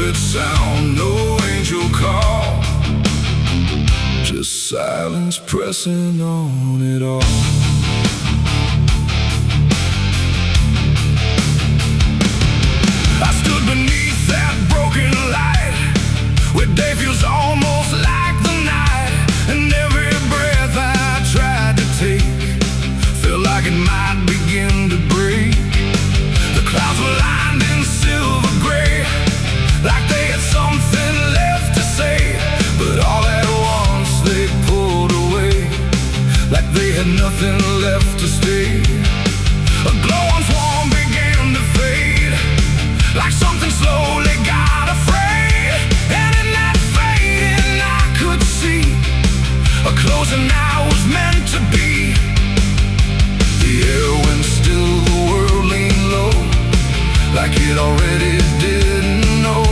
trumpet sound, no angel call, just silence pressing on it all. I stood beneath that broken light, where day feels almost like the night, and every breath I tried to take felt like it might begin to break. The clouds were lined in silver gray, like they had something left to say, but all at once they pulled away, like they had nothing left to stay. A glowing swarm began to fade, like something slowly got afraid, and in that fading I could see a closing I was meant to be. The air went still, the world leaned low, like it already didn't know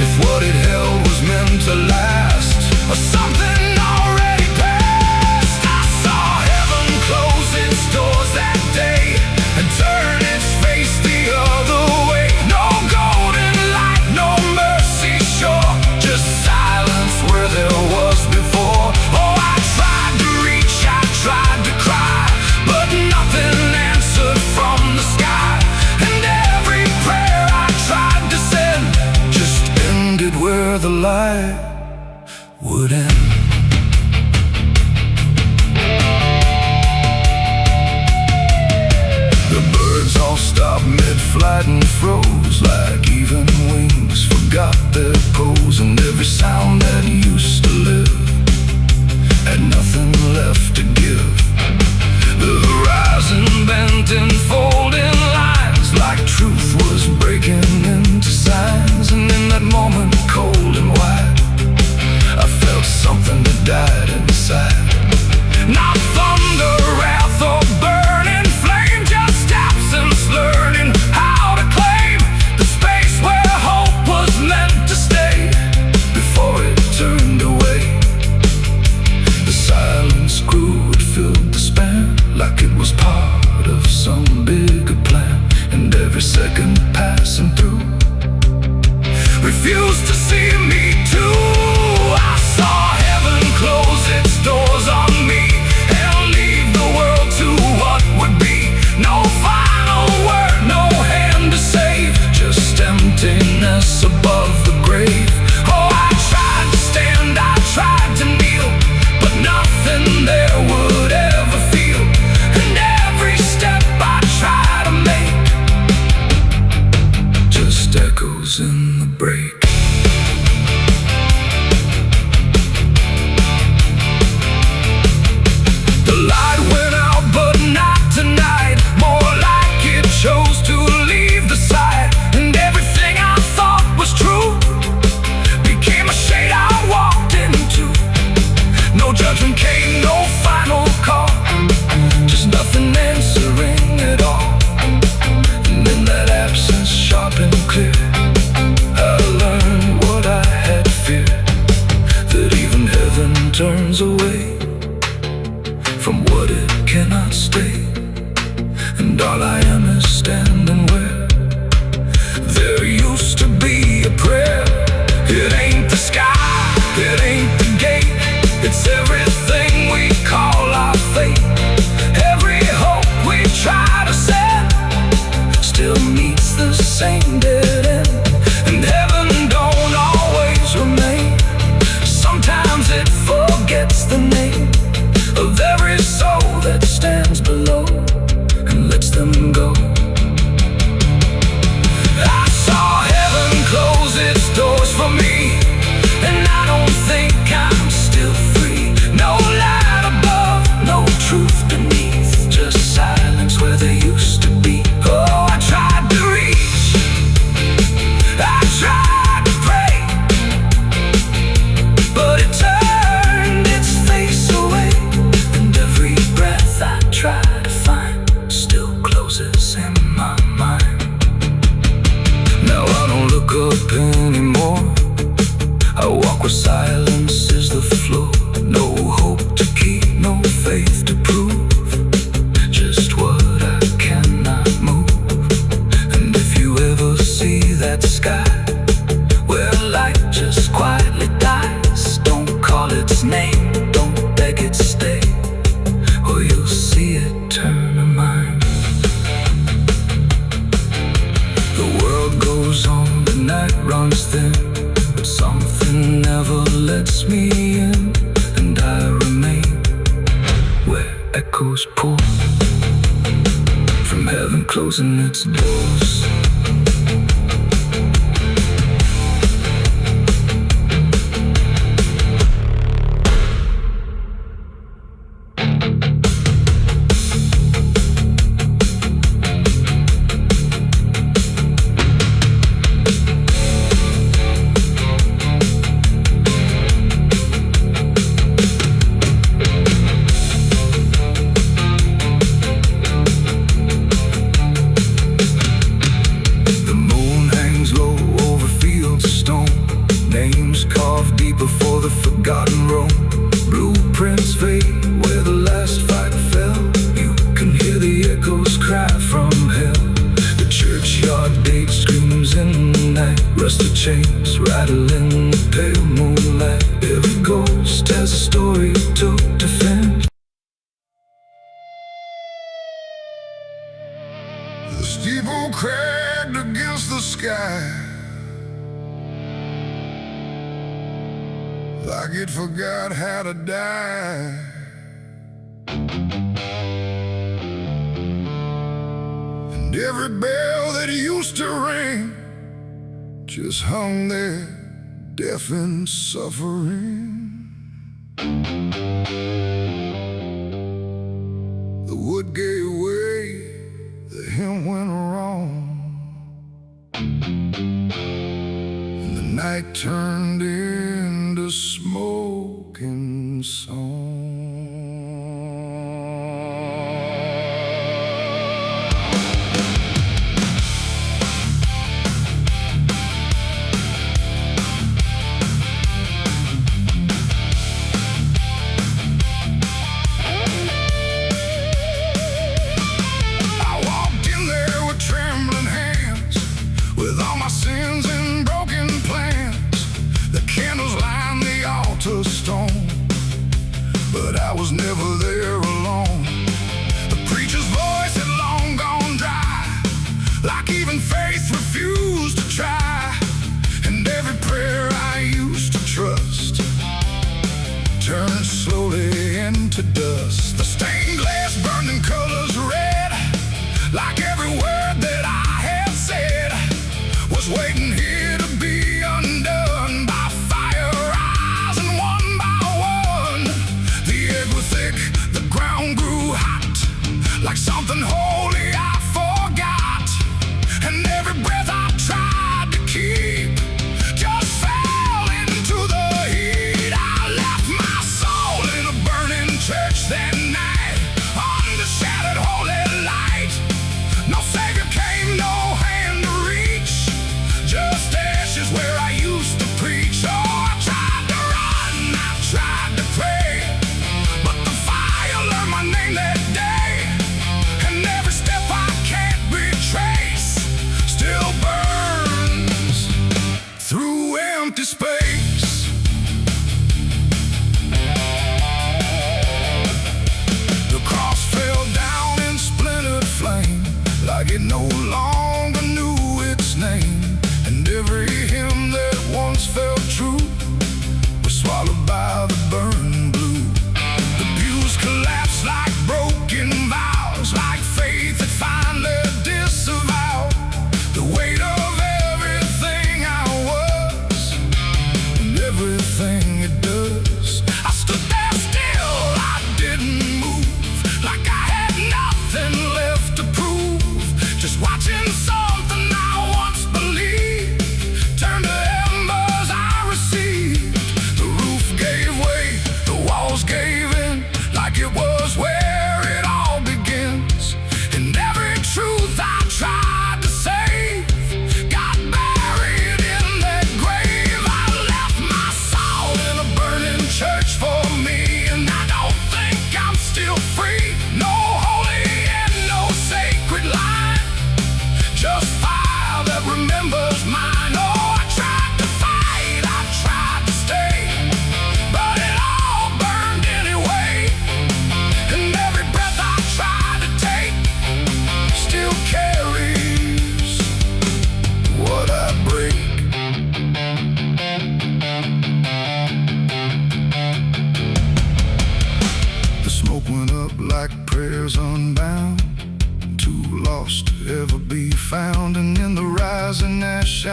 if what it held was meant to last, or something already passed. I saw heaven close its doors that day and turn its face the other way. No golden light, no mercy shore, just silence where there was before. Oh, I tried to reach, I tried to cry, but nothing answered from the sky, and every prayer I tried to send just ended where the light would end. The birds all stopped mid-flight and froze, like even wings forgot their pose, and every sound that used to live had nothing left to give. The horizon bent in folding lines, like truth was breaking into signs, and in that moment, cold and white, I felt something that died inside. Not thunder, wrath, or burning flame, just absence learning how to claim the space where hope was meant to stay before it turned away. The silence grew, it filled the span, like it was part of some bigger plan, and every second passing through refused to see me too. I saw heaven close its doors on me and leave the world to what would be. No final word, no hand to save, just emptiness above the grave. Oh, I tried to stand, I tried to kneel, but nothing there would ever feel, and every step I try to make just echoes in the break. The light went out, but not tonight, more like it chose to leave the sight, and everything I thought was true became a shade I walked into. No judgment came, no final call, just nothing answering at all, and in that absence, sharp and clear, I learned what I had feared, that even heaven turns away from what it cannot stay, and all I am is standing where there used to be a prayer. It ain't the sky, it ain't the gate, it's everything we call our fate. Every hope we try to send still meets the same dead end, and heaven don't always remain. Sometimes it forgets the name of every soul that stands below and lets them go. I saw heaven close its doors for me, and I don't think I'm still free. No light above, no truth beneath, just silence where there used to be. Oh, I tried to reach, I tried to pray, but it turned its face away, and every breath I try to find still closes in my mind. Now I don't look up anymore, I walk where silence is the floor. No hope to keep, no faith to prove, just what I cannot move. And if you ever see that sky, goes on, the night runs thin, but something never lets me in, and I remain where echoes pour from heaven closing its doors. Before the forgotten roam, blueprints fade where the last fight fell. You can hear the echoes cry from hell. The churchyard date screams in the night. Rusted chains rattle in the pale moonlight. Every ghost has a story to defend. The steeple cracked against the sky, like it forgot how to die. And every bell that used to ring just hung there, deaf and suffering. The wood gave way, the hymn went wrong, and the night turned into smoking song. I walked in there with trembling hands, with all my sins and broken plans. The candles line the altar stone, but I was never there alone. The preacher's voice had long gone dry, like even faith refused to try. And every prayer I used to trust turned slowly into dust. The stained glass burned in colors red, like every word that I had said was waiting here to be undone by fire rising one by one. The air grew thick, the ground grew hot, like something holy I forgot. And every breath I tried to keep just fell into the heat. I left my soul in a burning church that night, under shattered holy light. No savior came, no hand to reach, just ashes where I used to preach. Oh, I tried to run, I tried to pray, but the fire learned my name that day. And every step I can't retrace still burns through empty space. The cross fell down in splintered flame, like it no longer knew its name. And every hymn that once felt true was swallowed by the burning blue. The pews collapsed like broken vows, like faith that finally disavowed the weight of everything I was.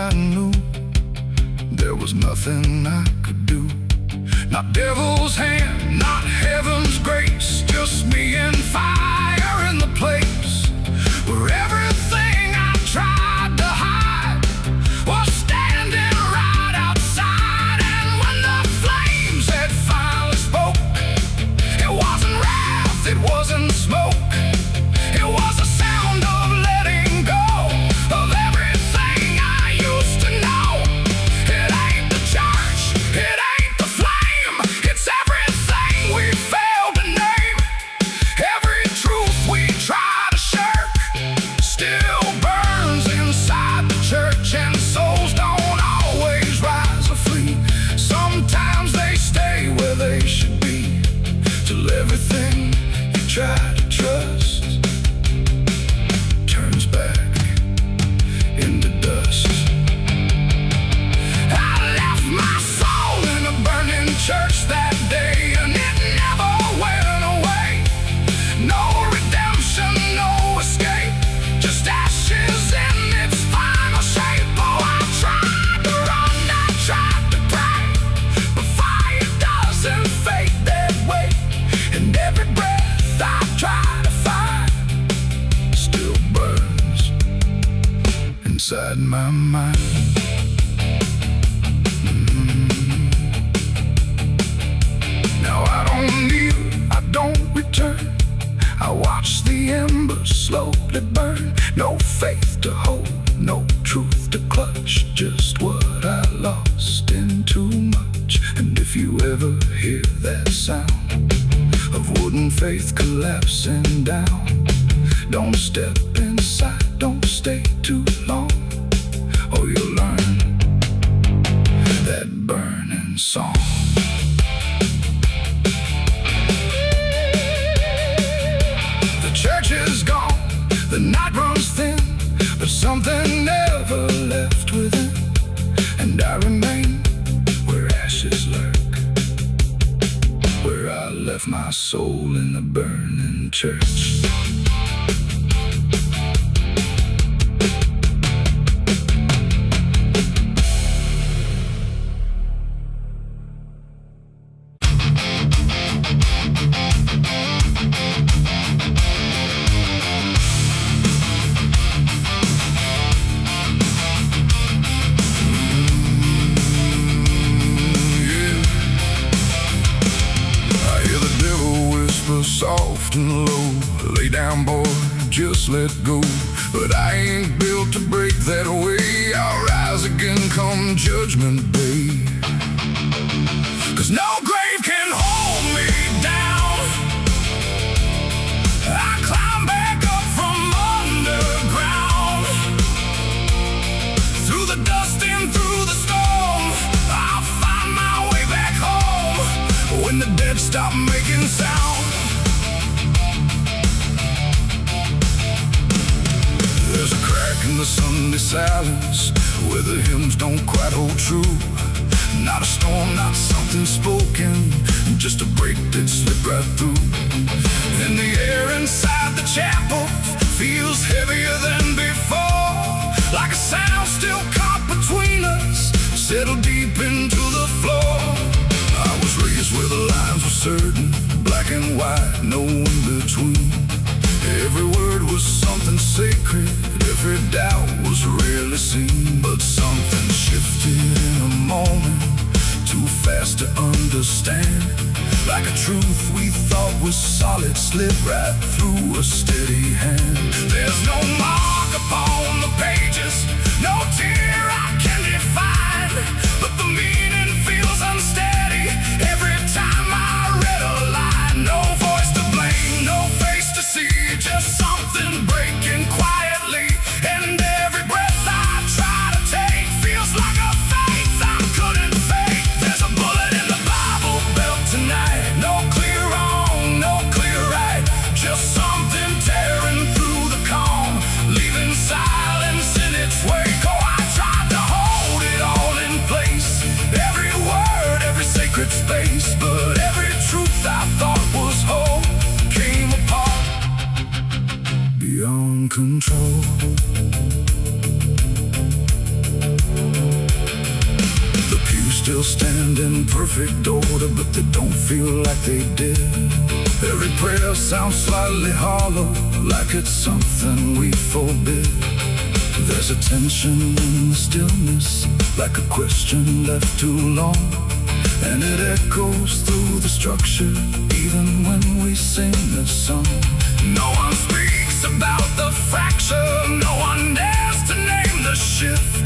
I knew there was nothing I could do. Not devil's hand, not heaven's grace, just me and fire in the place where everything I tried to hide was standing right outside. And when the flames had finally spoke, it wasn't wrath, it wasn't smoke, it was the sound of letting go of everything I used to know. It ain't the church, it ain't the flame, it's everything we failed to name. Every truth we try to shirk still burns inside the church, and souls don't always rise or flee. Sometimes they stay where they should be, till everything you try to trust turns back into dust. I left my soul in a burning church that day, and it never went away. No redemption, no escape, just ashes in its final shape. Oh, I tried to run, I tried to pray, but fire doesn't fade that way. And every breath I try to find still burns inside my mind. Now I don't kneel, I don't return, I watch the embers slowly burn. No faith to hold, no truth to clutch, just what I lost in too much. And if you ever hear that sound of wooden faith collapsing down, don't step inside, don't stay too long, or you'll learn that burning song. The church is gone, the night runs thin, but something never left within, and I remain where ashes lurk, where I left my soul in the burning church. Soft and low, lay down boy, just let go. But I ain't built to break that way. I'll rise again come judgment day, 'cause no grave can hold me down. I climb back up from underground, through the dust and through the storm. I'll find my way back home when the dead stop making sound. There's a crack in the Sunday silence where the hymns don't quite hold true. Not a storm, not something spoken, just a break that slipped right through. And the air inside the chapel feels heavier than before, like a sound still caught between us, settled deep into the floor. I was raised where the lines were certain, black and white, no in between. Every word was something sacred, every doubt was rarely seen. But something shifted in a moment, too fast to understand. Like a truth we thought was solid slipped right through a steady hand. There's no mark upon the pages, no tear I can define, but the meaning feels unsteady every time I read a line. No voice to blame, no face to see, just something breaking quietly. And every breath I try to take feels like a faith I couldn't fake. There's a bullet in the Bible belt tonight, no clear wrong, no clear right, just something tearing through the calm, leaving silence in its wake. Oh, I tried to still stand in perfect order, but they don't feel like they did. Every prayer sounds slightly hollow, like it's something we forbid. There's a tension in the stillness, like a question left too long, and it echoes through the structure, even when we sing this song. No one speaks about the fracture, no one dares to name the shift,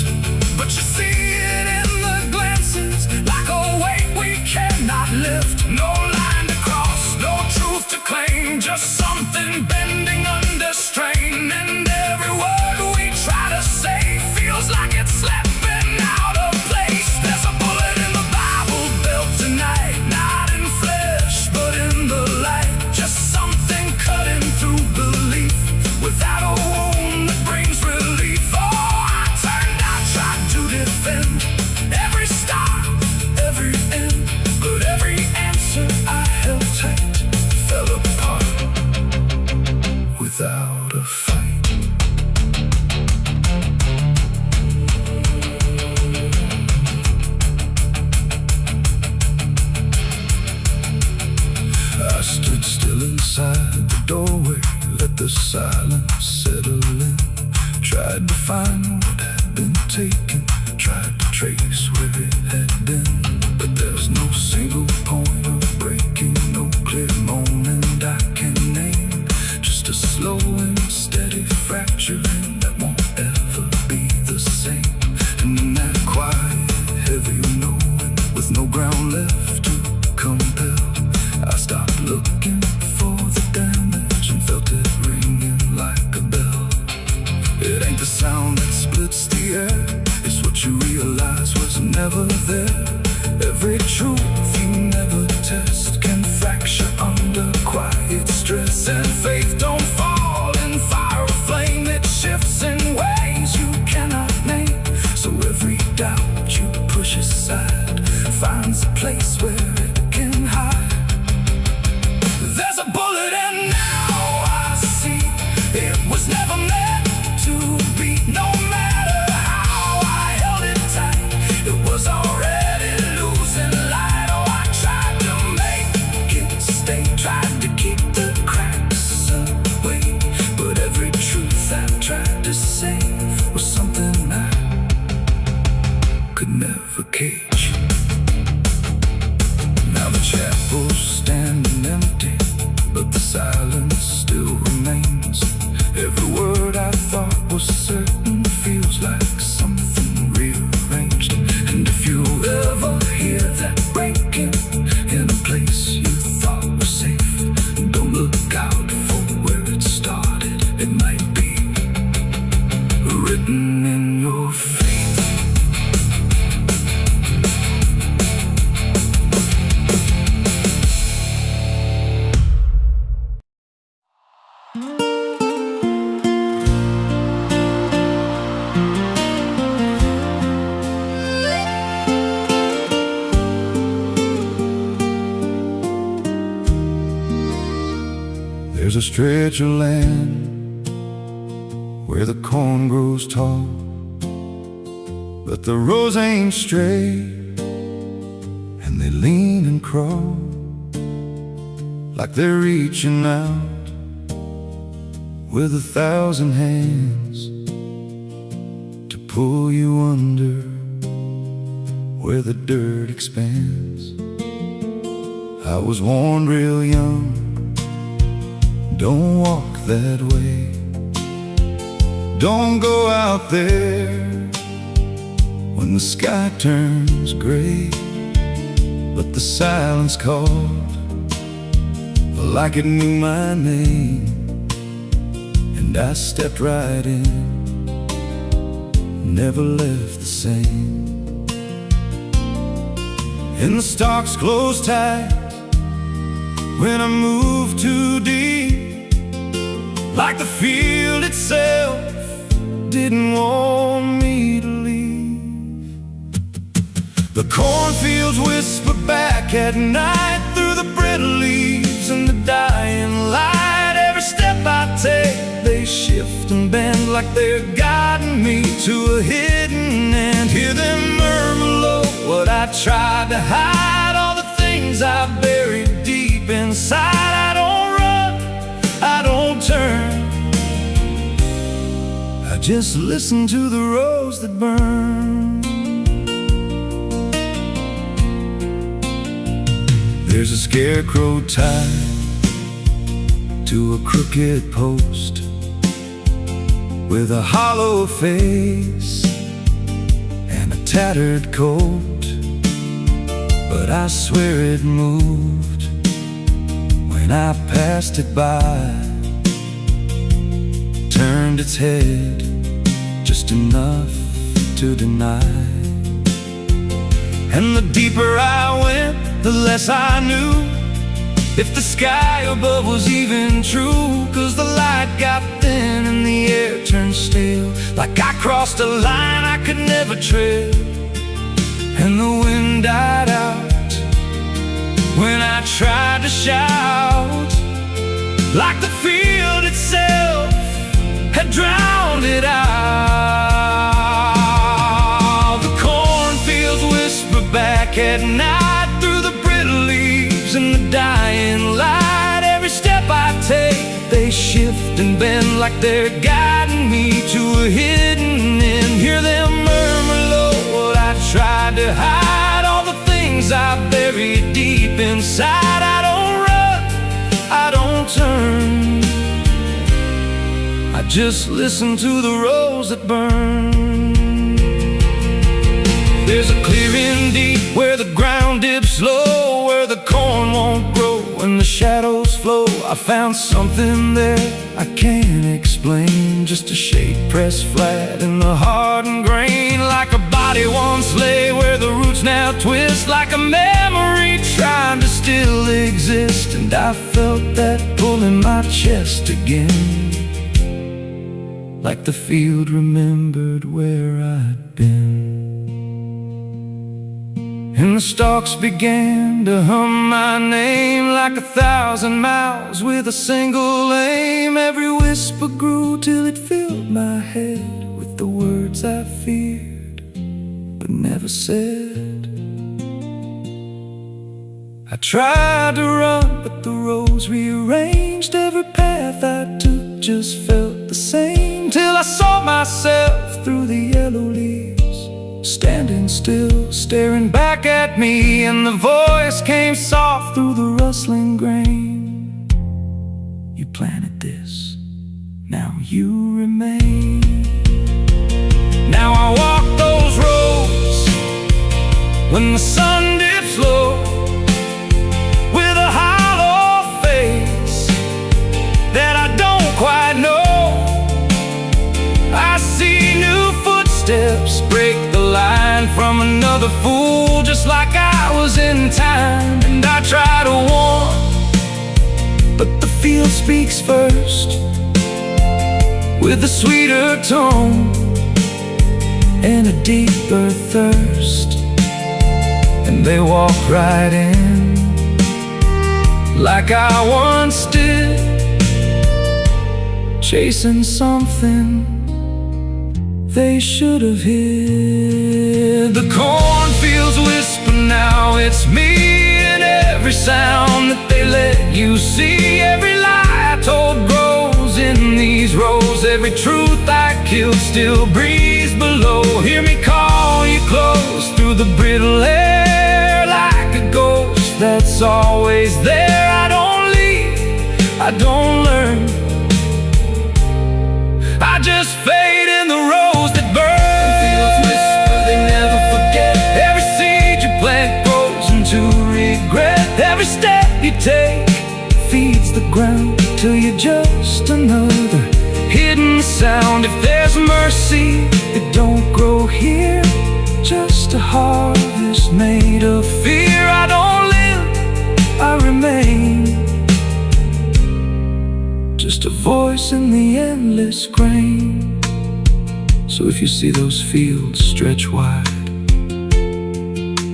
but you see it in the glances, like a weight we cannot lift. No line to cross, no truth to claim, just something bending under strain. And every word we try to say feels like it's slipping out of place. There's a bullet in the Bible belt tonight, not in flesh, but in the light. Just something cutting through belief, without a wound that brings relief. Oh, I turned, I tried to defend every start, every end, but every answer I held tight fell apart without a fight. I stood still inside the doorway, let the silence settle in. Tried to find what had been taken, tried to trace where it had been, but there's no single point of breaking, no clear moment I can name. Just a slow and steady fracturing that won't ever be the same. And in that quiet, heavy knowing, with no ground left to compel, I stopped looking for the damage and felt it ringing like a bell. It ain't the sound that splits the air, it's what you realize was never there. Every truth you never test can fracture under quiet stress. And faith don't fall in fire or flame, it shifts in ways you cannot name. So every doubt you push aside finds a place where it can hide. There's a bullet and now I see it was never meant to be. No matter how I held it tight, it was already losing light. Oh, I tried to make it stay, tried to keep the cracks away, but every truth I tried to say was something I could never cage. Now the chapel's standing empty, but the silence still remains. Every word I thought was certain feels like something rearranged. And if you ever hear that breaking in a place you thought was safe, don't look out for where it started. It might be written in your fate. There's a stretch of land where the corn grows tall, but the rows ain't straight, and they lean and crawl like they're reaching out with 1,000 hands to pull you under where the dirt expands. I was warned real young, don't walk that way, don't go out there when the sky turns gray. But the silence called like it knew my name, and I stepped right in, never left the same. And the stalks closed tight when I moved too deep, like the field itself didn't want me to leave. The cornfields whisper back at night through the brittle leaves and the dying light. Every step I take, they shift and bend like they're guiding me to a hidden end. Hear them murmur low what I tried to hide all the things I buried deep inside. I don't run, I don't turn, I just listen to the rose that burn. There's a scarecrow tied to a crooked post with a hollow face and a tattered coat, but I swear it moved when I passed it by. Turned its head just enough to deny, and the deeper I went, the less I knew if the sky above was even true. 'Cause the light got thin and the air turned stale, like I crossed a line I could never tread. And the wind died out when I tried to shout, like the field itself had drowned it out. The cornfields whisper back at night through the brittle leaves and the dying light. Every step I take, they shift and bend like they're guiding me to a hidden end. Hear them murmur low what I tried to hide, all the things I buried deep inside. I don't run, I don't turn, I just listen to the rose that burn. There's a clearing deep where the ground dips low, where the corn won't grow and the shadows flow. I found something there I can't explain, just a shade pressed flat in the hardened grain, like a body once lay where the roots now twist, like a memory trying to still exist. And I felt that pull in my chest again, like the field remembered where I'd been. And the stalks began to hum my name like 1,000 mouths with a single aim. Every whisper grew till it filled my head with the words I feared but never said. I tried to run, but the rose rearranged. Every path I took just felt the same, till I saw myself through the yellow leaves, standing still, staring back at me. And the voice came soft through the rustling grain: you planted this, now you remain. Now I walk those roads when the sun dips low, with a hollow face that I don't quite know. I see new footsteps break the line from another fool, just like I was in time. And I try to warn, but the field speaks first, with a sweeter tone and a deeper thirst. And they walk right in, like I once did, chasing something they should have hid. The cornfields whisper now, it's me, and every sound that they let you see. Every lie I told grows in these rows, every truth I killed still breathes below. Hear me call you close through the brittle air, like a ghost that's always there. I don't leave, I don't learn, I just fade in the rose that burn. Fields whisper, they never forget. Every seed you plant grows into regret. Every step you take feeds the ground till you're just another hidden sound. If there's mercy, it don't grow here, just a harvest made of fear. I don't live, I remain, just a voice in the endless grain. So if you see those fields stretch wide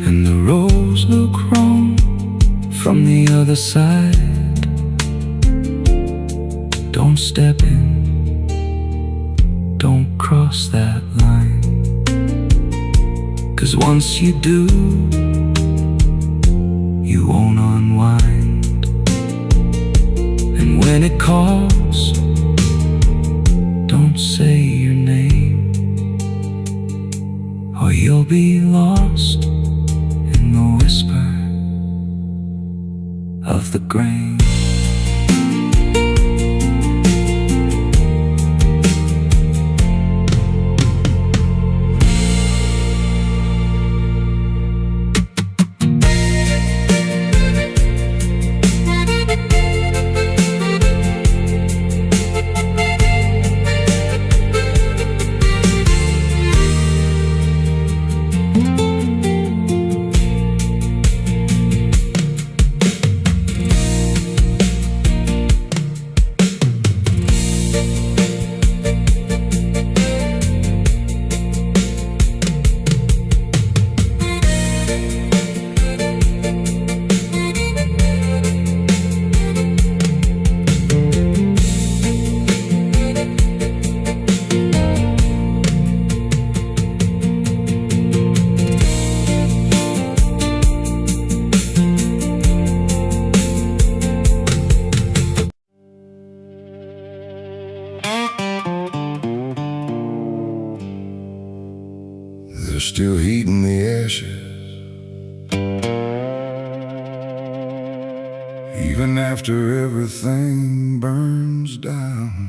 and the rows look wrong from the other side, don't step in, don't cross that line, 'cause once you do, you won't unwind. And when it calls, don't say your name, or you'll be lost in the whisper of the grain. There's still heat in the ashes, even after everything burns down.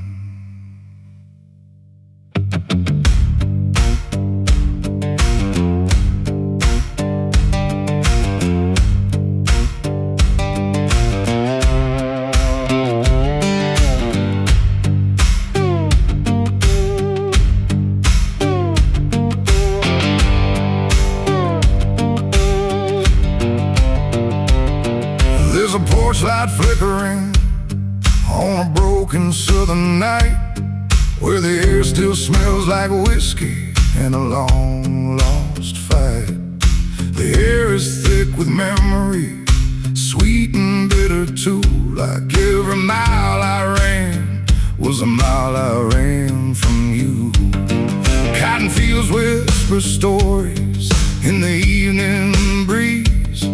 There's a porch light flickering on a broken southern night, where the air still smells like whiskey and a long lost fight. The air is thick with memory, sweet and bitter too, like every mile I ran was a mile I ran from you. Cotton fields whisper stories in the evening breeze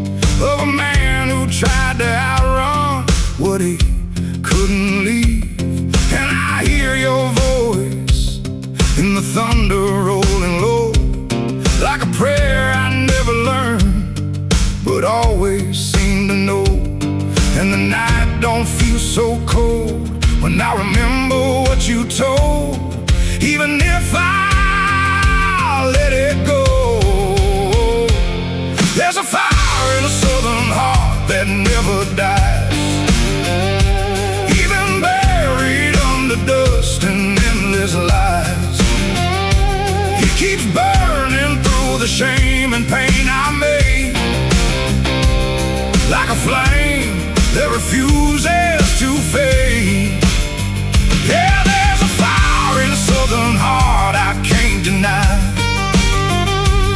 of a man who tried to outrun what he couldn't leave. And I hear your voice in the thunder rolling low, like a prayer I never learned but always seem to know. And the night don't feel so cold when I remember what you told, even if I let it go. There's a fire in a southern heart that never dies, even buried under dust and endless lies. It keeps burning through the shame and pain I made, like a flame that refuses to fade. Yeah, there's a fire in a southern heart I can't deny,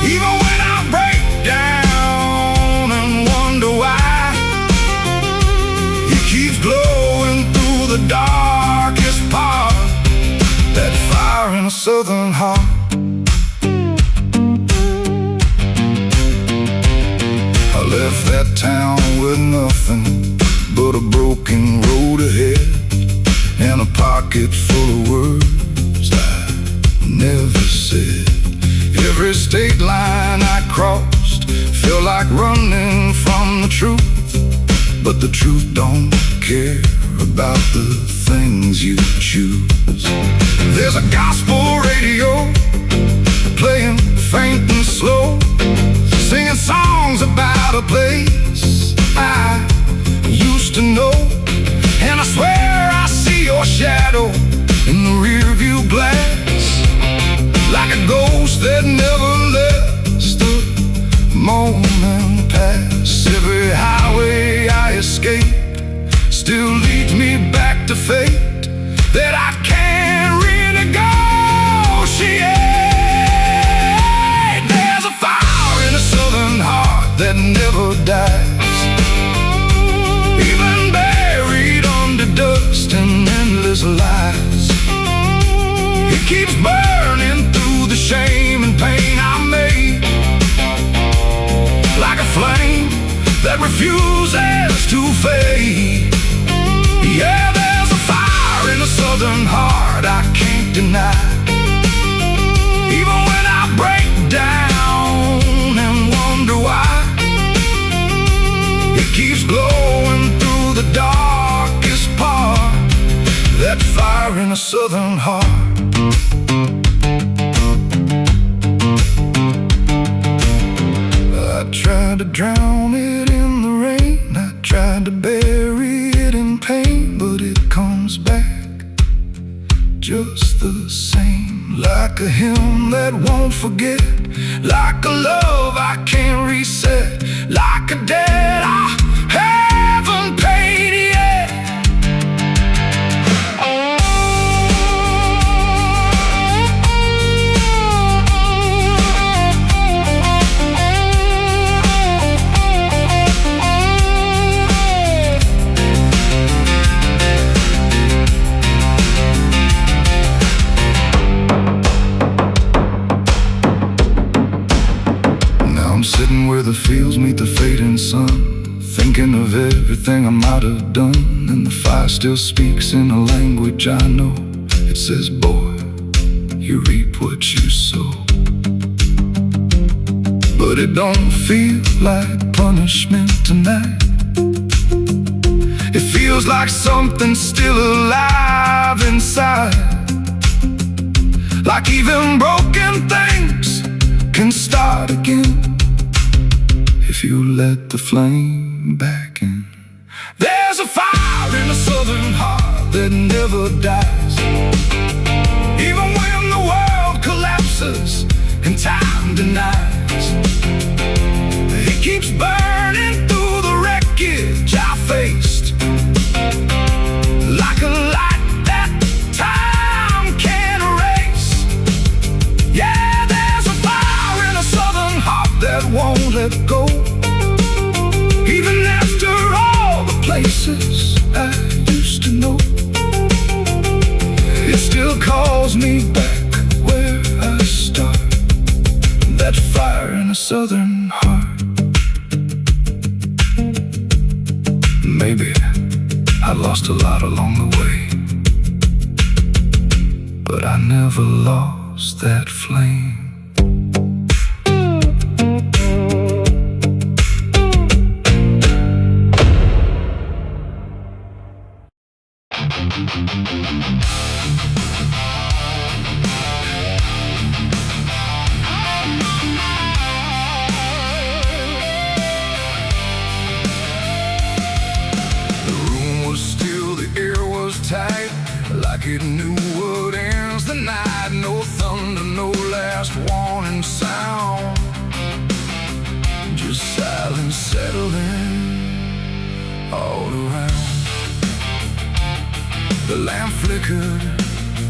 even when I break down and wonder why. It keeps glowing through the darkest part, that fire in a southern heart. I left that town with nothing but a broken road ahead, and a pocket full of words I never said. Every state line I crossed felt like running from the truth, but the truth don't care about the things you choose. There's a gospel radio playing faint and slow, singing songs about a place I used to know. And I swear I see your shadow in the rearview glass, like a ghost that never lets the moment pass. Every highway I escaped still leads me back to fate that I can't renegotiate. There's a fire in a southern heart that never dies, even buried under dust and endless lies. It keeps burning through the shame and pain I made, like a flame that refuses refuses to fade. Yeah, there's a fire in the southern heart I can't deny. Even when I break down and wonder why, it keeps glowing through the darkest part. That fire in the southern heart. I tried to drown it in the rain, I tried to bury it in pain, but it comes back just the same. Like a hymn that won't forget, like a love I can't reset, like a debt I haven't paid yet. I'm sitting where the fields meet the fading sun, thinking of everything I might have done. And the fire still speaks in a language I know. It says, boy, you reap what you sow. But it don't feel like punishment tonight. It feels like something still alive inside. Like even broken things can start again if you let the flame back in. There's a fire in the southern heart that never dies. Even when the world collapses and time denies, it keeps burning through the wreckage I faced. Like a light that time can't erase. Yeah, there's a fire in the southern heart that won't let go. Even after all the places I used to know, it still calls me back where I start. That fire in a southern heart. Maybe I lost a lot along the way, but I never lost that flame. Like it knew what ends the night. No thunder, no last warning sound, just silence settling all around. The lamp flickered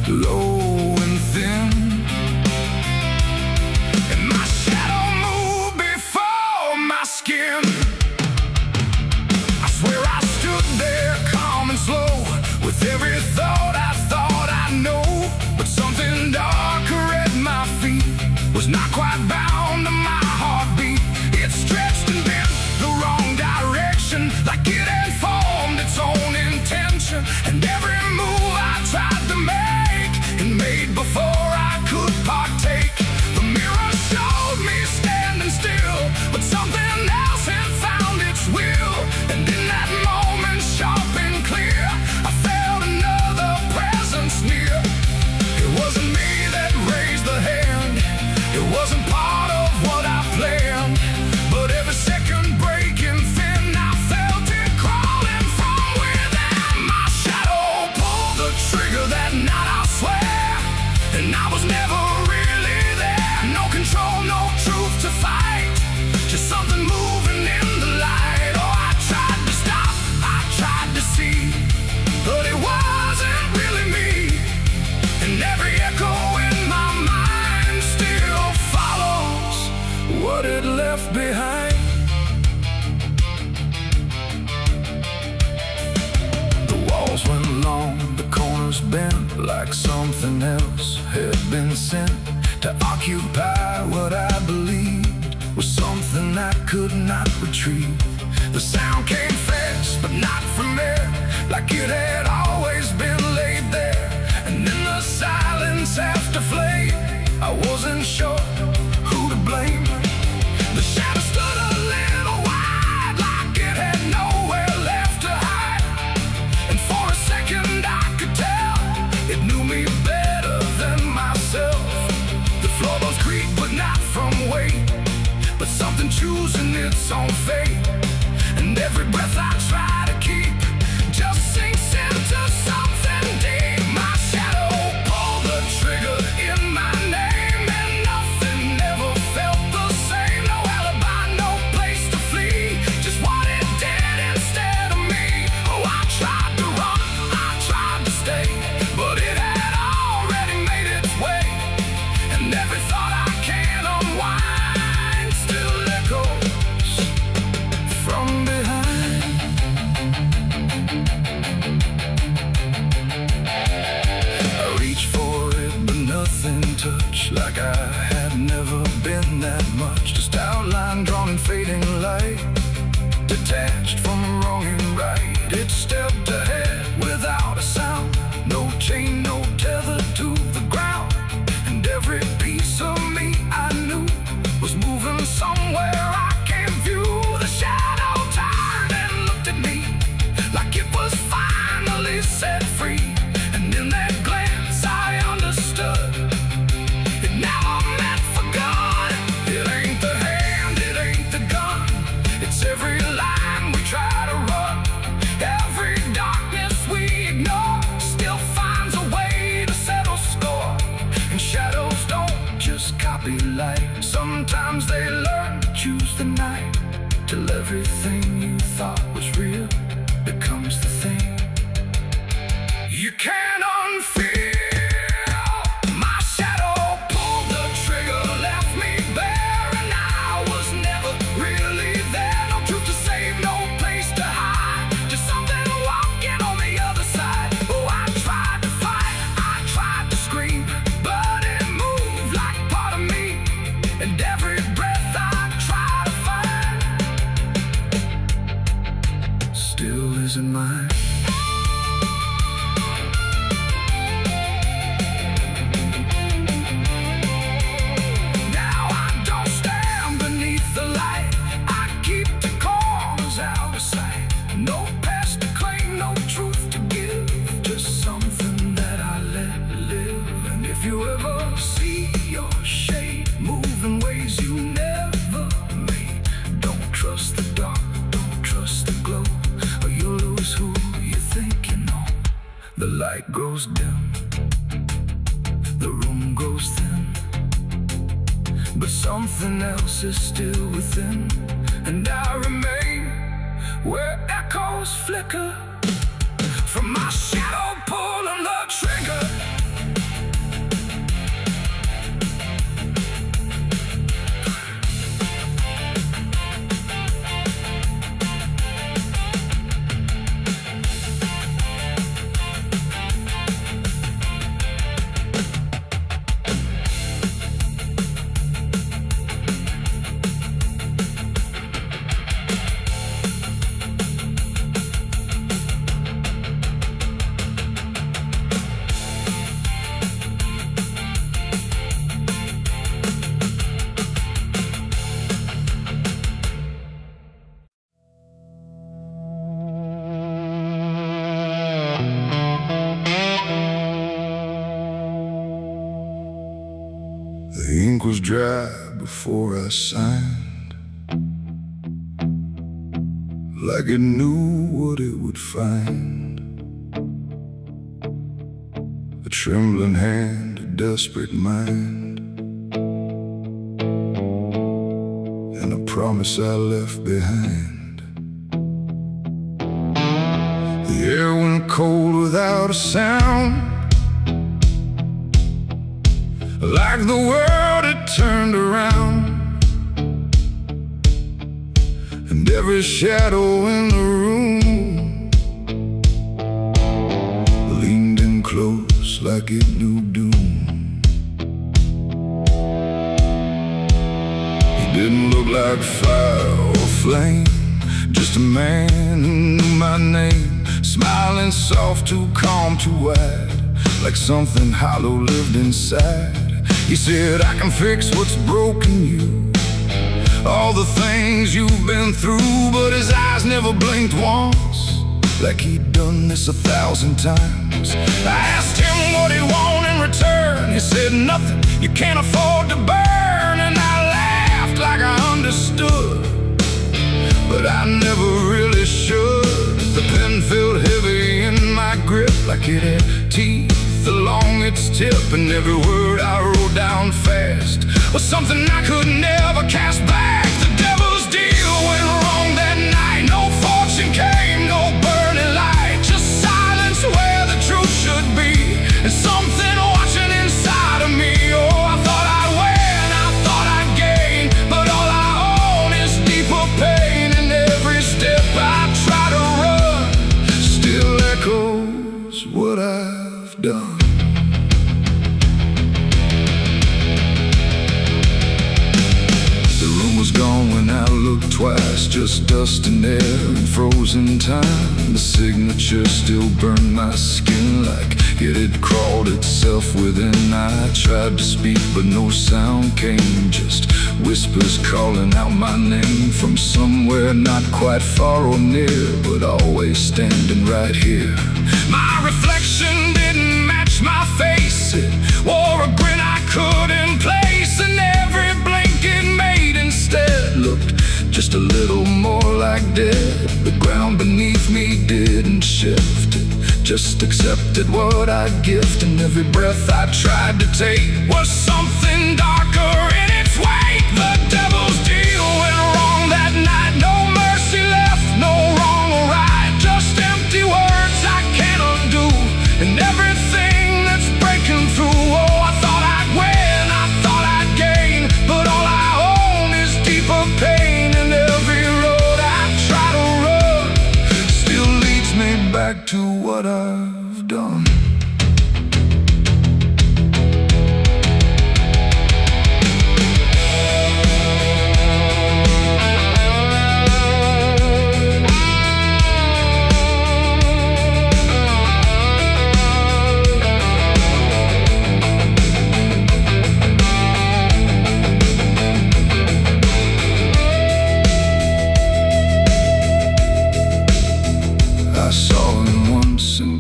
low and thin, and my shadow moved before my skin. I swear I stood there calm and slow, with every thought I know. But something darker at my feet was not quite bound to my heartbeat. It stretched and bent the wrong direction, like it had formed its own intention. And every move I tried to make, and made before I could partake. The mirror showed me standing still, but something else had found its will. And in that moment, sharp and clear, I felt another presence near. It wasn't me that raised the hand, it wasn't part of what I planned, but every second breaking thin, I felt it crawling from within. My shadow pulled the trigger that night, I swear, and I was never really there. No control, no truth to fight, just something moving in the light. Oh, I tried to stop, I tried to see, but it wasn't really me. And every echo in my mind still follows what it left behind. The walls went long, the corners bent, like something else had been sent to occupy what I believed was something I could not retrieve. The sound came fast, but not from there, like it had always been laid there. And in the silence after flame, I wasn't sure who to blame. The shadow stood a little wide, like it had nowhere left to hide. And for a second I could tell it knew me better than myself. The floorboards creak, but not from weight, but something choosing its own fate. And every breath I try to keep just sinks into something deep. My shadow pulled the trigger in my name, and nothing ever felt the same. No alibi, no place to flee, just what it did instead of me. Oh, I tried to run, I tried to stay, but it had already made its way. And every thought I can't unwind still echoes from behind. I reached for it, but nothing touched, like I had never been that much. Just outline drawn in fading light, detached from wrong and right. It stepped ahead without a sound, no chain, no tether to the ground. And every piece of me I knew was moving somewhere I can't view. The shadow turned and looked at me like it was finally set free. And in that glance I understood it now meant for good. It ain't the hand, it ain't the gun, it's every line we try to run. Every darkness we ignore still finds a way to settle score. And shadows don't just copy light, sometimes they learn to choose the night, till everything you thought was real becomes the thing you can't unfeel. My shadow pulled the trigger, left me bare, and I was never really there. No truth to save, no place to hide, just something walking on the other side. Oh, I tried to fight, I tried to scream, but it moved like part of me. And every breath I try to find still isn't mine. Now I don't stand beneath the light, I keep the corners out of sight. No past to claim, no truth to give, just something that I let live. And if you ever see your shade move in ways you never made, don't trust the dark, don't trust the glow, or you'll lose who you think you know. The light grows dim, the room grows thin, but something else is still within. And I remain where echoes flicker from my shadow pulling the trigger. The ink was dry before I signed, like it knew what it would find. A trembling hand, a desperate mind, and a promise I left behind. The air went cold without a sound, like the world had turned around. And every shadow in the room leaned in close like it knew doom. He didn't look like fire or flame, Just a man who knew my name, smiling soft, too calm, too wide, like something hollow lived inside. He said, I can fix what's broken you, all the things you've been through. But his eyes never blinked once, like he'd done this 1,000 times. I asked him what he wanted in return. He said, nothing you can't afford to burn. And I laughed like I understood, but I never really should. The pen felt heavy in my grip, like it had teeth along its tip. And every word I wrote down fast was something I could never cast back. The devil's deal went wrong that night. No fortune came, no burning light, just silence where the truth should be, and something watching inside of me. Oh, I thought I'd win, I thought I'd gain, but all I own is deeper pain. And every step I try to run still echoes what I've done. Was gone when I looked twice, just dust and air and frozen time. The signature still burned my skin like it had crawled itself within. I tried to speak but no sound came, just whispers calling out my name from somewhere not quite far or near, but always standing right here. My reflection didn't match my face, it wore a grin I couldn't place, and every blink it made instead looked just a little more like dead. The ground beneath me didn't shift, it just accepted what I'd gift. And every breath I tried to take was something darker in its wake. The devil's deal went wrong that night. No mercy left, no wrong or right, just empty words I can't undo, and everything that's breaking through. Oh, I thought I'd win, I thought I'd gain, but all I own is deeper pain. And every road I try to run still leads me back to what I've done.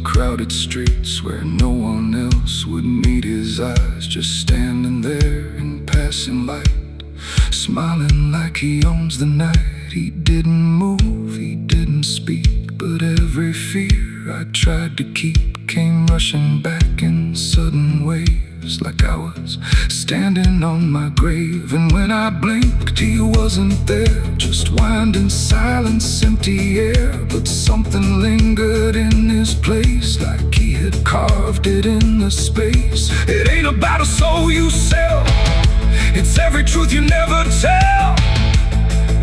Crowded streets where no one else would meet his eyes, just standing there in passing light, smiling like he owns the night. He didn't move, he didn't speak, but every fear I tried to keep came rushing back in sudden waves, like I was standing on my grave. And when I blinked, he wasn't there, just winding silence, empty air. But something lingered in his place, like he had carved it in the space. It ain't about a soul you sell, it's every truth you never tell,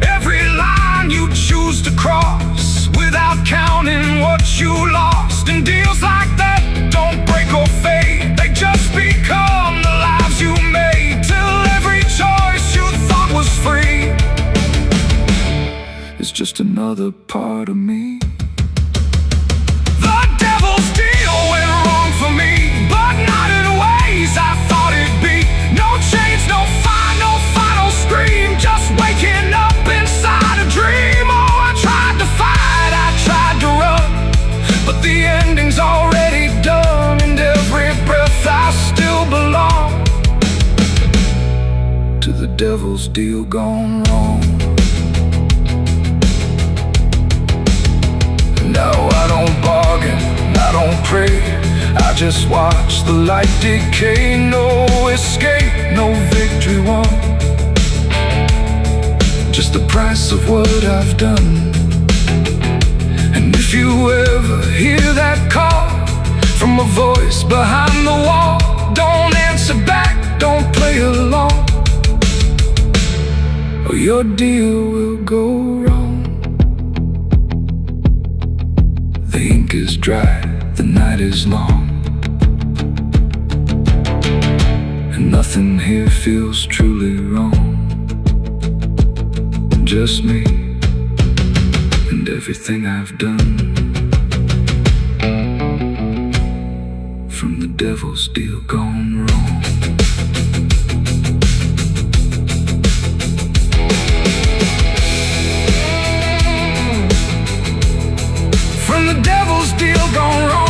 every line you choose to cross without counting what you lost. And deals like that don't break or fade, they just become the lives you made, till every choice you thought was free is just another part of me. The devil's deal went wrong for me, but not in ways I thought it'd be. No chains, no fire, no final scream, just waking up inside a dream. Oh, I tried to fight, I tried to run, but the ending's already done. And every breath I still belong to the devil's deal gone wrong. No, I don't bargain, I don't pray, I just watch the light decay. No escape, no victory won, just the price of what I've done. And if you ever hear that call from a voice behind the wall, don't answer back, don't play along, or your deal will go wrong. The ink is dry, the night is long, and nothing here feels truly wrong. Just me and everything I've done. From the devil's deal gone wrong. From the devil's deal gone wrong.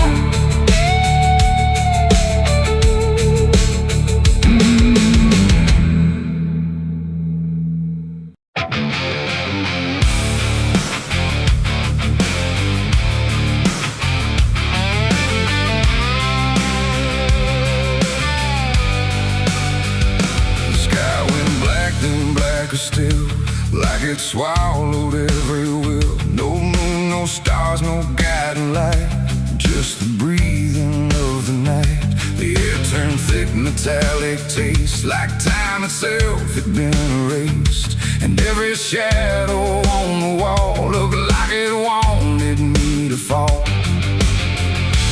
Still, like it swallowed every will. No moon, no stars, no guiding light, just the breathing of the night. The air turned thick, metallic taste, like time itself had been erased. And every shadow on the wall looked like it wanted me to fall.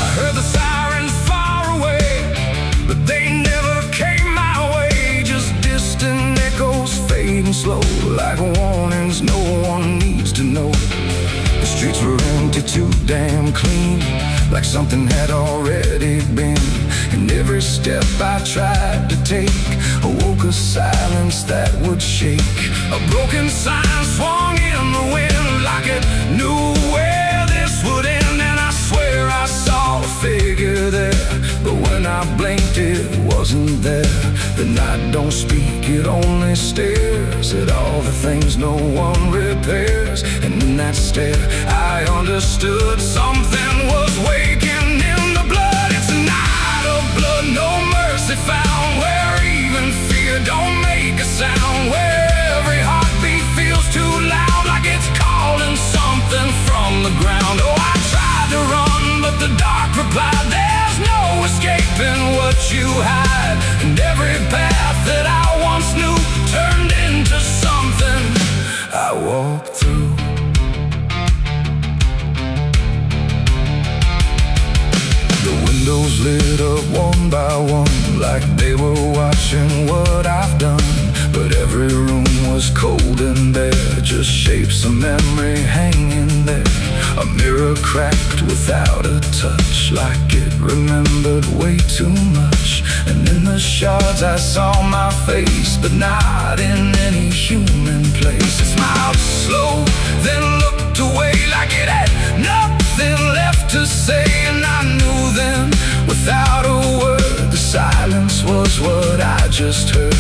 I heard the sirens far away, but they never came my way. Just distant echoes fading slow, like warnings no one needs to know. The streets were empty, too damn clean, like something had already been. And every step I tried to take awoke a silence that would shake. A broken sign swung in the wind, like it knew where this would end. And I swear I saw a figure there, but when I blinked it wasn't there. The night don't speak, it only stares at all the things no one repairs. And in that stare I understood something was waking in the blood. It's a night of blood, no mercy found, where even fear don't make a sound, where every heartbeat feels too loud, like it's calling something from the ground. Oh, I tried to run, but the dark replied, there's no escaping what you hide. And every path that I once knew turned into something I walked through. The windows lit up one by one, like they were watching what I've done. But every room was cold and bare, just shapes of memory hanging there. A mirror cracked without a touch, like it remembered way too much. And in the shards I saw my face, but not in any human place. It smiled slow, then looked away, like it had nothing left to say. And I knew then, without a word, the silence was what I just heard.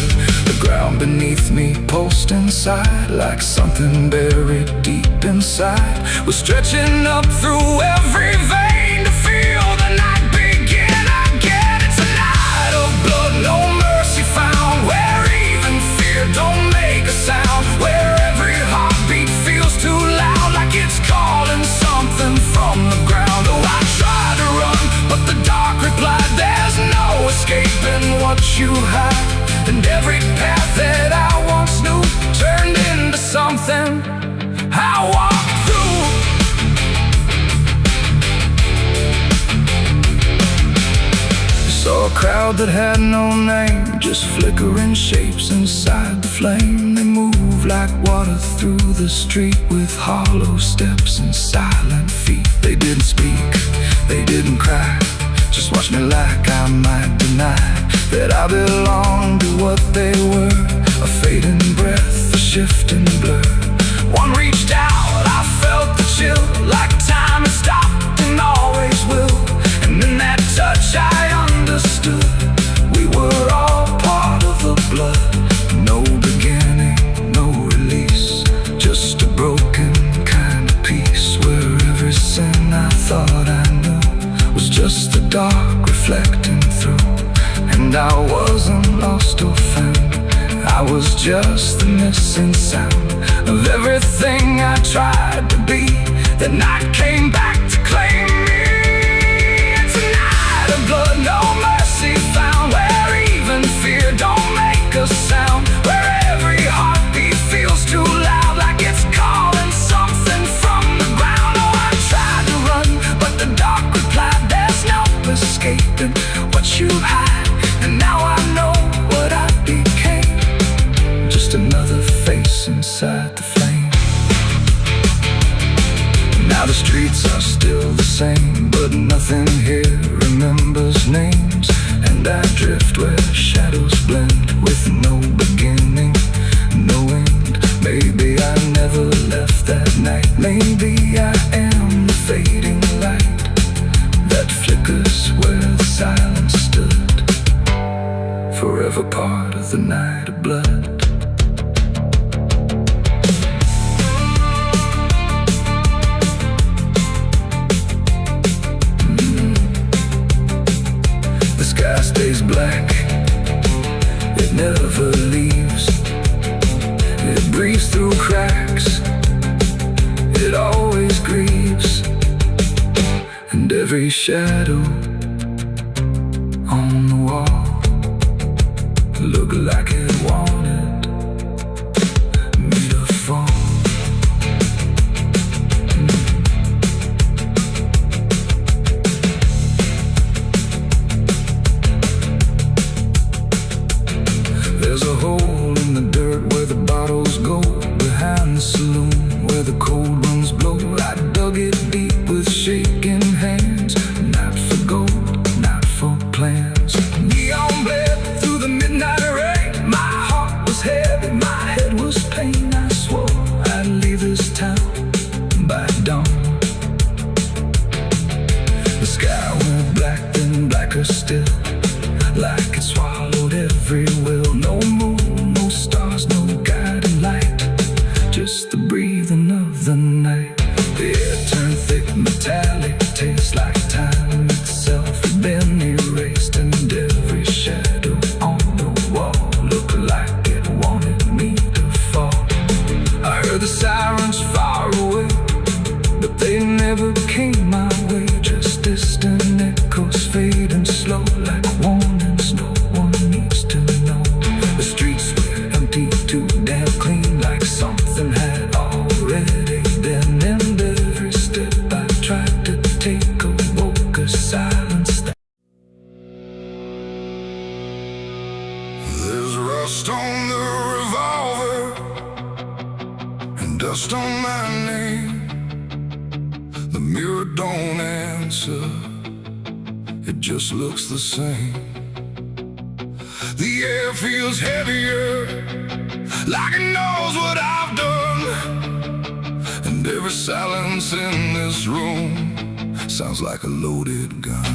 The ground beneath me pulsed inside, like something buried deep inside was stretching up through every vein to feel the night begin again. It's a night of blood, no mercy found, where even fear don't make a sound, where every heartbeat feels too loud, like it's calling something from the ground. Oh, I tried to run, but the dark replied, there's no escaping what you hide. And every path that I once knew turned into something I walked through. I saw a crowd that had no name, just flickering shapes inside the flame. They moved like water through the street, with hollow steps and silent feet. They didn't speak, they didn't cry, just watched me like I might deny that I belonged to what they were. A fading breath, a shifting blur. One reached out, I felt the chill, like time had stopped and always will. And in that touch I understood, we were all part of the blood. No beginning, no release, just a broken kind of peace, where every sin I thought I knew was just the dark reflecting through. And I wasn't lost or found, I was just the missing sound of everything I tried to be. The night came back to claim me. It's a night of blood, no mercy found, where even fear don't make a sound, where every heartbeat feels too loud, like it's calling something from the ground. Oh, I tried to run, but the dark replied, there's no escaping what you hide. And now I know what I became, just another face inside the flame. streets are still the same, but nothing here remembers names. And I drift where shadows blend with no beginning, no end. Maybe I never left that night. Maybe I am the fading light that flickers where the silence stood, forever part of the night of blood. The sky stays black, it never leaves. It breathes through cracks, it always grieves. And every shadow on the wall looked like it wanted me to fall. There's a hole in the dirt where the bottles go, behind the saloon where the cold winds blow. I dug it deep with shaking hands, not for gold, not for plans. Neon bled through the midnight rain. My heart was heavy, my head was pain. I swore I'd leave this town by dawn. The sky went black, then blacker still, like it swallowed every will. No moon, no stars, no guiding light, just the breathing of the night. The air turned thick, metallic, tastes like time itself had been erased. And every shadow on the wall looked like it wanted me to fall. I heard the sirens far away, but they never came my way. Just distant echoes fading slow, like warnings no one needs to know. The streets were empty, too damn clean, like something had already been. And every step I tried to take awoke a silence that there's rust on the revolver and dust on my name. The mirror don't answer, it just looks the same. The air feels heavier, like it knows what I've done. And every silence in this room sounds like a loaded gun.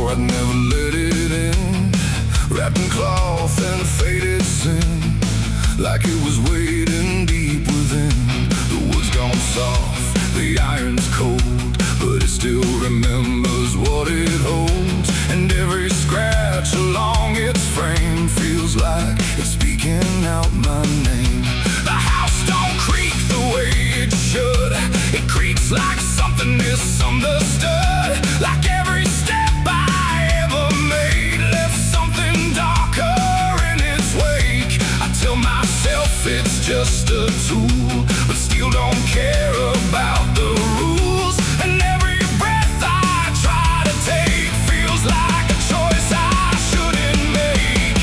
I'd never let it in, wrapped in cloth and faded sin, like it was waiting deep within. The wood's gone soft, the iron's cold, but it still remembers what it holds. And every scratch along its frame feels like it's speaking out my name. The house don't creak the way it should, it creaks like something misunderstood. Like every step it's just a tool, but still don't care about the rules. And every breath I try to take feels like a choice I shouldn't make.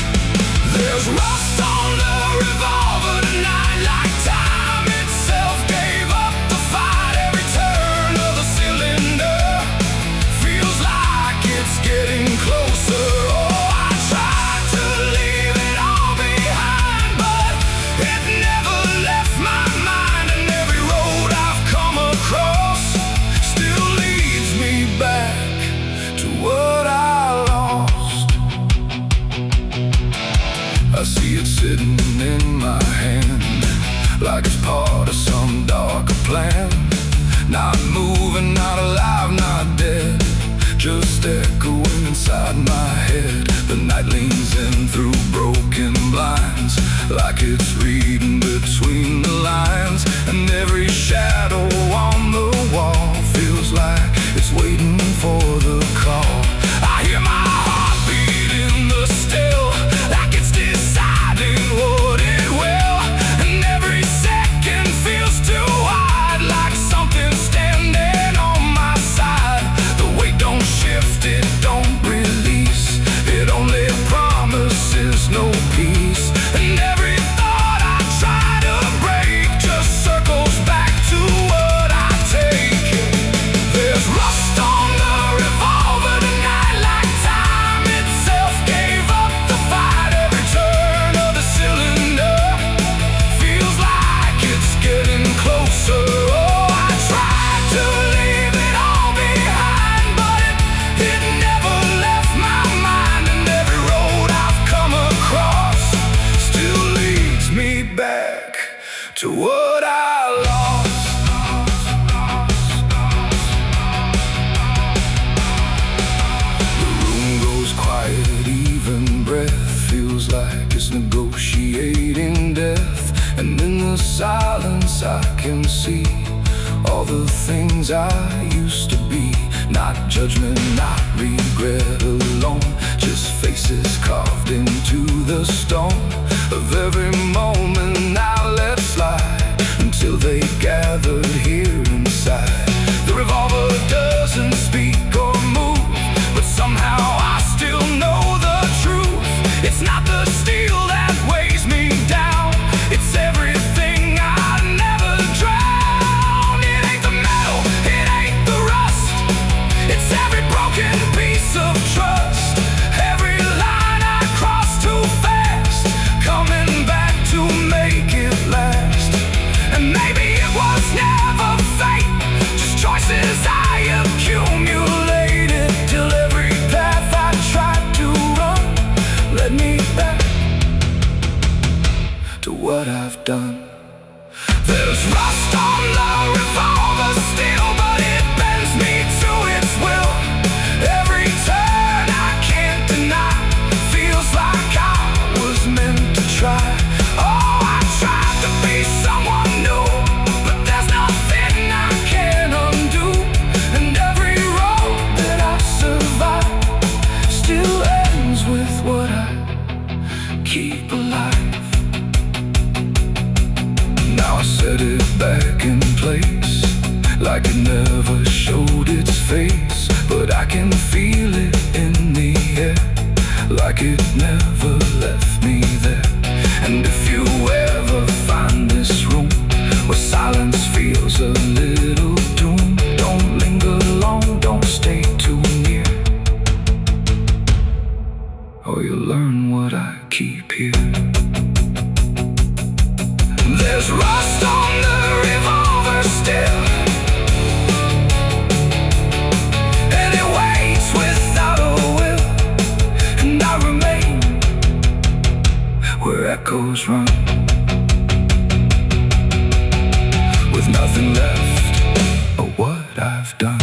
There's rust on the revolver tonight, like time itself gave up the fight. Every turn of the cylinder feels like it's getting closer. Oh, I tried to leave it all behind, but it never left my mind. And every road I've come across still leads me back to what I lost. I see it sitting in my hand, like it's part of some darker plan. Not moving, not alive, not dead, just echoing inside my head. The night leans in through broken blinds, like it's reading between the lines. And every shadow on the wall feels like it's waiting for the call. I hear my heartbeat in the still, like it's deciding what it will. And every to what I lost. The room goes quiet, even breath feels like it's negotiating death. And in the silence I can see all the things I used to be. Not judgment, not regret alone, just faces carved into the stone of every moment I let slide, until they gathered here inside. The revolver doesn't speak or move, but somehow I still know the truth. It's not the steel that weighs me down, it's everything I never drowned. It ain't the metal, it ain't the rust, it's every broken piece of trust, every line I crossed too fast, coming back to make it last. And maybe it was never fate, just choices I accumulated, till every path I tried to run led me back to what I've done. There's rust on the revolver still, but it bends me to its will. Every turn I can't deny, feels like I was meant to try. Oh, I tried to be someone new, but there's nothing I can undo. And every road that I survive still ends with what I keep alive. Now I set it back in place, like it never showed its face, but I can feel it in the air, like it never left me there. And if you ever find this room where silence feels a little doom, don't linger long, don't stay too near, or you'll learn what I keep here. There's rust on the revolver still, and it waits without a will, and I remain where echoes run, with nothing left of what I've done.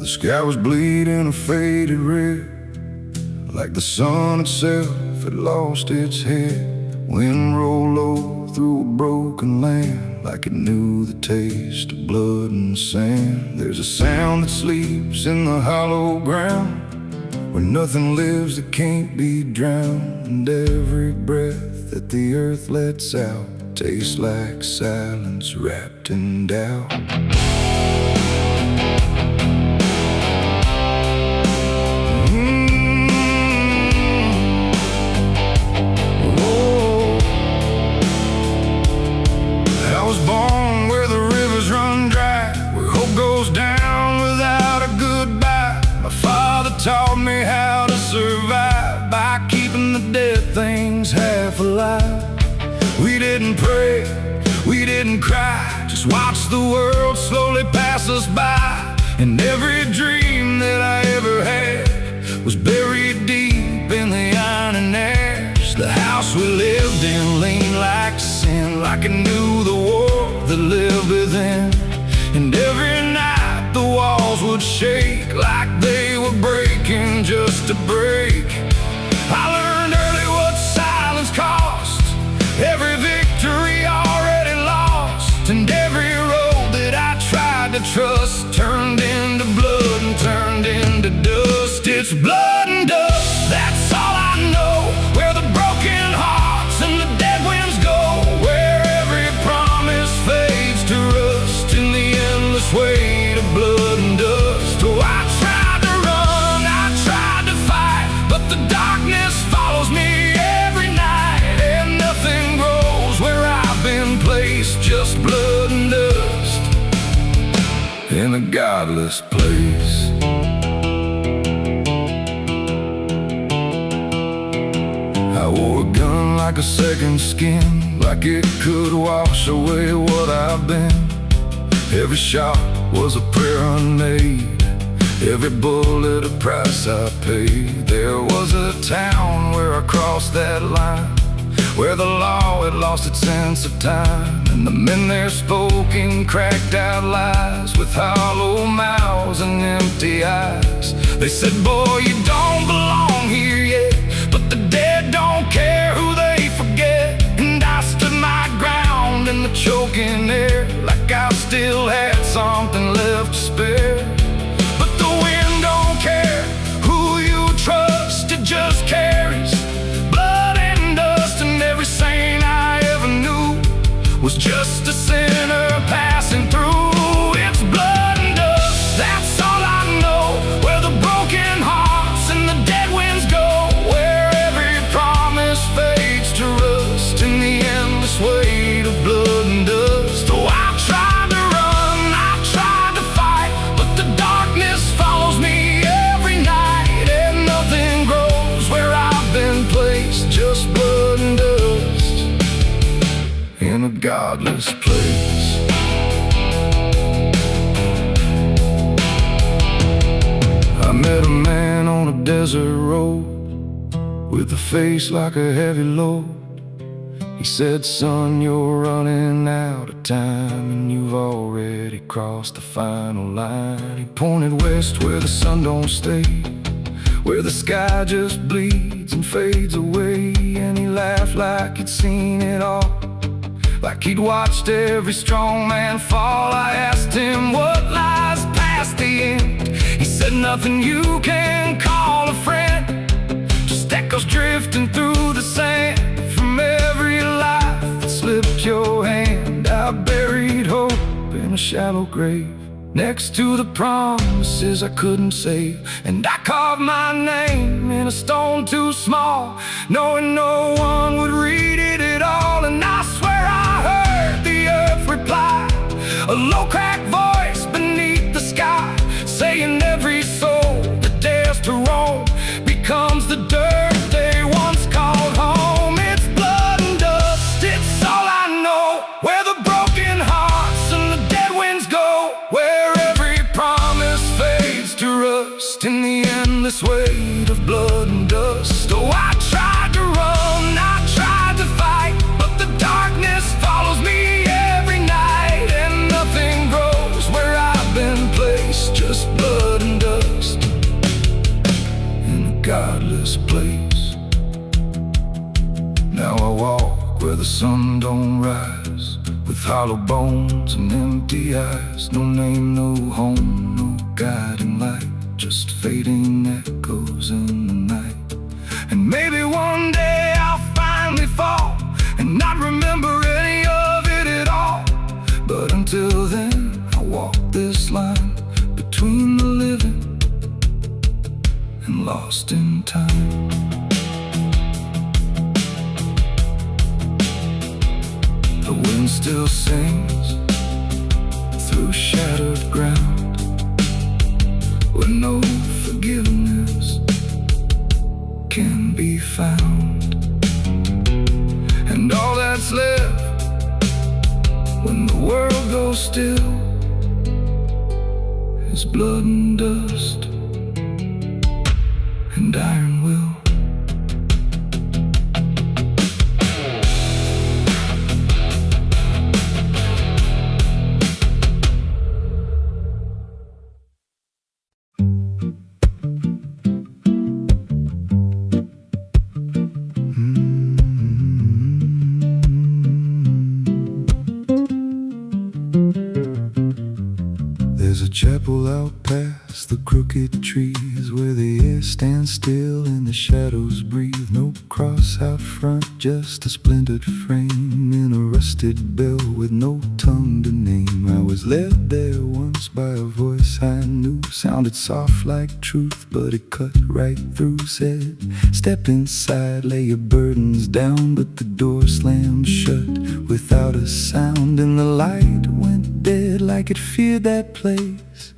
The sky was bleeding a faded red, like the sun itself had lost its head. Wind rolled low through a broken land, like it knew the taste of blood and sand. There's a sound that sleeps in the hollow ground, where nothing lives that can't be drowned. And every breath that the earth lets out tastes like silence wrapped in doubt. Taught me how to survive by keeping the dead things half alive. We didn't pray, we didn't cry, just watch the world slowly pass us by. And every dream that I ever had was buried deep in the iron and ash. The house we lived in leaned like sin, like it knew the war that lived within. And every night the walls would shake like they were breaking just to break. I learned early what silence cost, every victory already lost. And every road that I tried to trust turned into blood and turned into dust. It's blood and dust, that's all I know. Where the broken hearts and the dead winds go, where every promise fades to rust in the endless weight of blood and dust. Oh, I tried to run, I tried to fight, but the darkness follows me every night. And nothing grows where I've been placed, just blood and dust in a godless place. I wore a gun like a second skin, like it could wash away what I've been. Every shot was a prayer unmade, every bullet a price I paid. There was a town where I crossed that line, where the law had lost its sense of time, and the men there spoke in cracked out lies, with hollow mouths and empty eyes. They said, boy, you don't belong here yet, but the dead don't care who they forget. And I stood my ground in the choking air, like I still had something left to spare. But the wind don't care who you trust, it just carries blood and dust. And every saint I ever knew was just a sinner passing through. It's blood and dust, that's all I know, where the broken hearts and the dead winds go, where every promise fades to rust in the endless weight of blood and dust. Oh, I tried to run, I tried to fight, but the darkness follows me every night, and nothing grows where I've been placed, just blood and dust in a godless place. I met a man on a desert road, with a face like a heavy load. He said, son, you're running out of time, and you've already crossed the final line. He pointed west where the sun don't stay, where the sky just bleeds and fades away. And he laughed like he'd seen it all, like he'd watched every strong man fall. I asked him what lies past the end. He said, nothing you can call a friend, just echoes drifting through the sand from every life that slipped your hand. I buried hope in a shallow grave, next to the promises I couldn't save. And I carved my name in a stone too small, knowing no one would read it at all. And I swear I heard the earth reply, a low cracked voice beneath the sky, saying every soul that dares to roam becomes the dirt they once called home. It's blood and dust, it's all I know, where the broken hearts and the dead winds go, where every promise fades to rust in the endless weight of blood and dust. Oh, I tried to run, I tried to fight, but the darkness follows me every night, and nothing grows where I've been placed, just blood and dust in a godless place. Now I walk where the sun don't rise, with hollow bones and empty eyes. No name, no home, no guiding light, just fading echoes in the night. And maybe one day I'll finally fall and not remember any of it at all. But until then, I'll walk this line between the living and lost in time. The wind still sings through shattered ground, where no forgiveness can be found. And all that's left when the world goes still is blood and dust and iron will. There's a chapel out past the crooked trees, where the air stands still and the shadows breathe. No cross out front, just a splintered frame in a rusted bell with no tongue to name. I was led there once by a voice I knew, sounded soft like truth, but it cut right through. Said, step inside, lay your burdens down, but the door slammed shut without a sound, and the light went dead like it feared that place,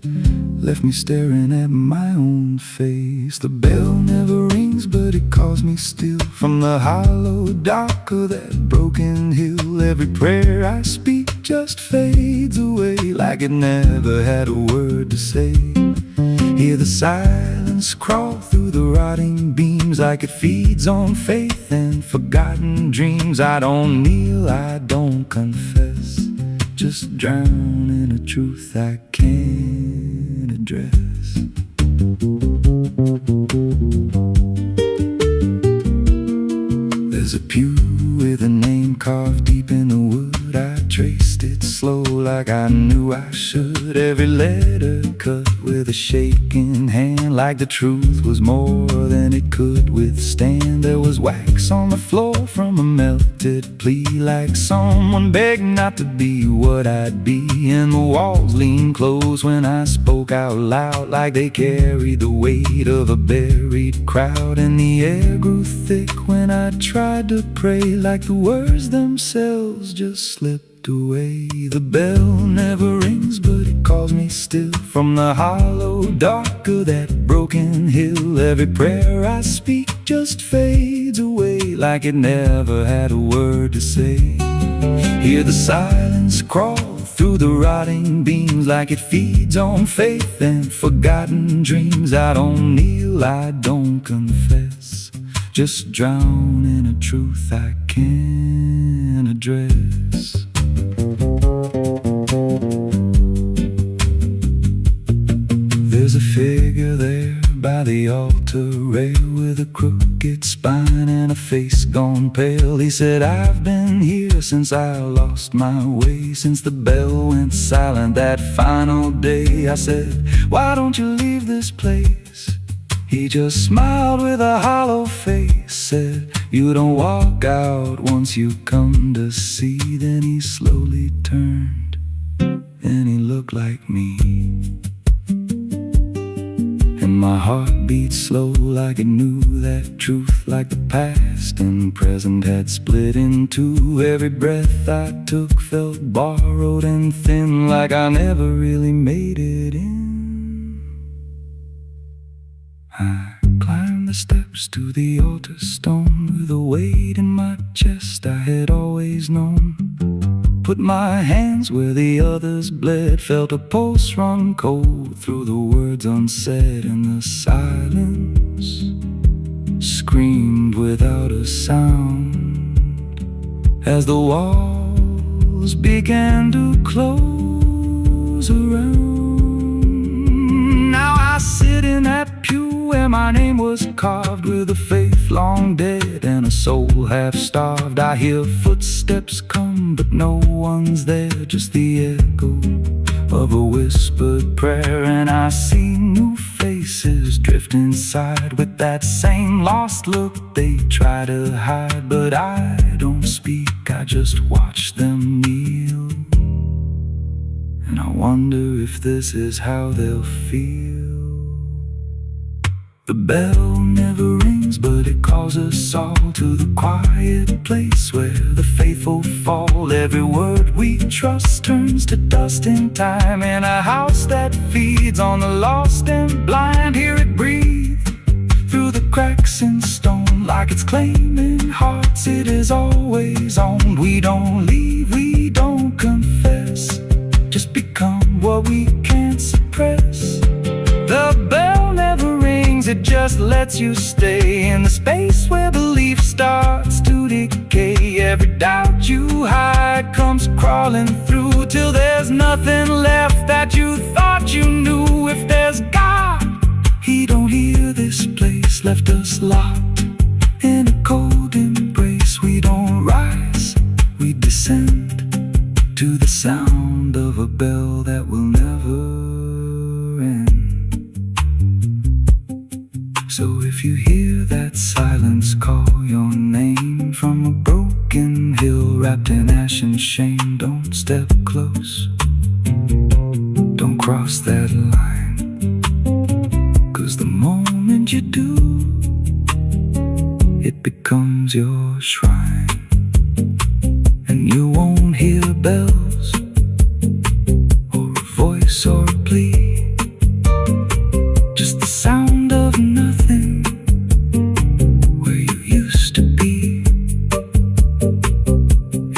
left me staring at my own face. The bell never rings, but it calls me still. From the hollow dark of that broken hill, every prayer I speak just fades away, like it never had a word to say. Hear the silence crawl through the rotting beams, like it feeds on faith and forgotten dreams. I don't kneel, I don't confess, just drown in a truth I can't address. There's a pew with a name carved deep in the wood. I traced it slow like I knew I should. Every letter cut with a shaking hand, like the truth was more than it could withstand. There was wax on the floor from a melted plea, like someone begged not to be what I'd be. And the walls leaned close when I spoke out loud, like they carried the weight of a buried crowd. And the air grew thick when I tried to pray, like the words themselves just slipped away. The bell never rings, but it calls me still. From the hollow dark of that broken hill, every prayer I speak just fades away, like it never had a word to say. Hear the silence crawl through the rotting beams, like it feeds on faith and forgotten dreams. I don't kneel, I don't confess, just drown in a truth I can't address. There's a figure there by the altar rail, with a crooked spine and a face gone pale. He said, I've been here since I lost my way, since the bell went silent that final day. I said, why don't you leave this place? He just smiled with a hollow face, said, you don't walk out once you come to see. Then he slowly turned and he looked like me. And my heart beat slow, like it knew that truth, like the past and present had split in two. Every breath I took felt borrowed and thin, like I never really made it in. I climbed the steps to the altar stone, with a weight in my chest I had always known. Put my hands where the others bled, felt a pulse run cold through the words unsaid. And the silence screamed without a sound as the walls began to close around. Now I sit in that pew where my name was carved, with a faith long dead and a soul half starved. I hear footsteps come, but no one's there, just the echo of a whispered prayer. And I see new faces drift inside, with that same lost look they try to hide. But I don't speak, I just watch them kneel, and I wonder if this is how they'll feel. The bell never rings, but it calls us all to the quiet place where the faithful fall. Every word we trust turns to dust in time, in a house that feeds on the lost and blind. Hear it breathe through the cracks in stone, like it's claiming hearts it is always owned. We don't leave, we don't confess, just become what we can't suppress. The bell never rings, it just lets you stay in the space where belief starts to decay. Every doubt you hide comes crawling through, till there's nothing left that you thought you knew. If there's God, He don't hear this place, left us locked in a cold embrace. We don't rise, we descend to the sound of a bell that will never end. So if you hear that silence call your name from a broken hill wrapped in ash and shame, don't step close, don't cross that line, 'cause the moment you do, it becomes your shrine. And you won't hear bells or deeply. Just the sound of nothing, where you used to be,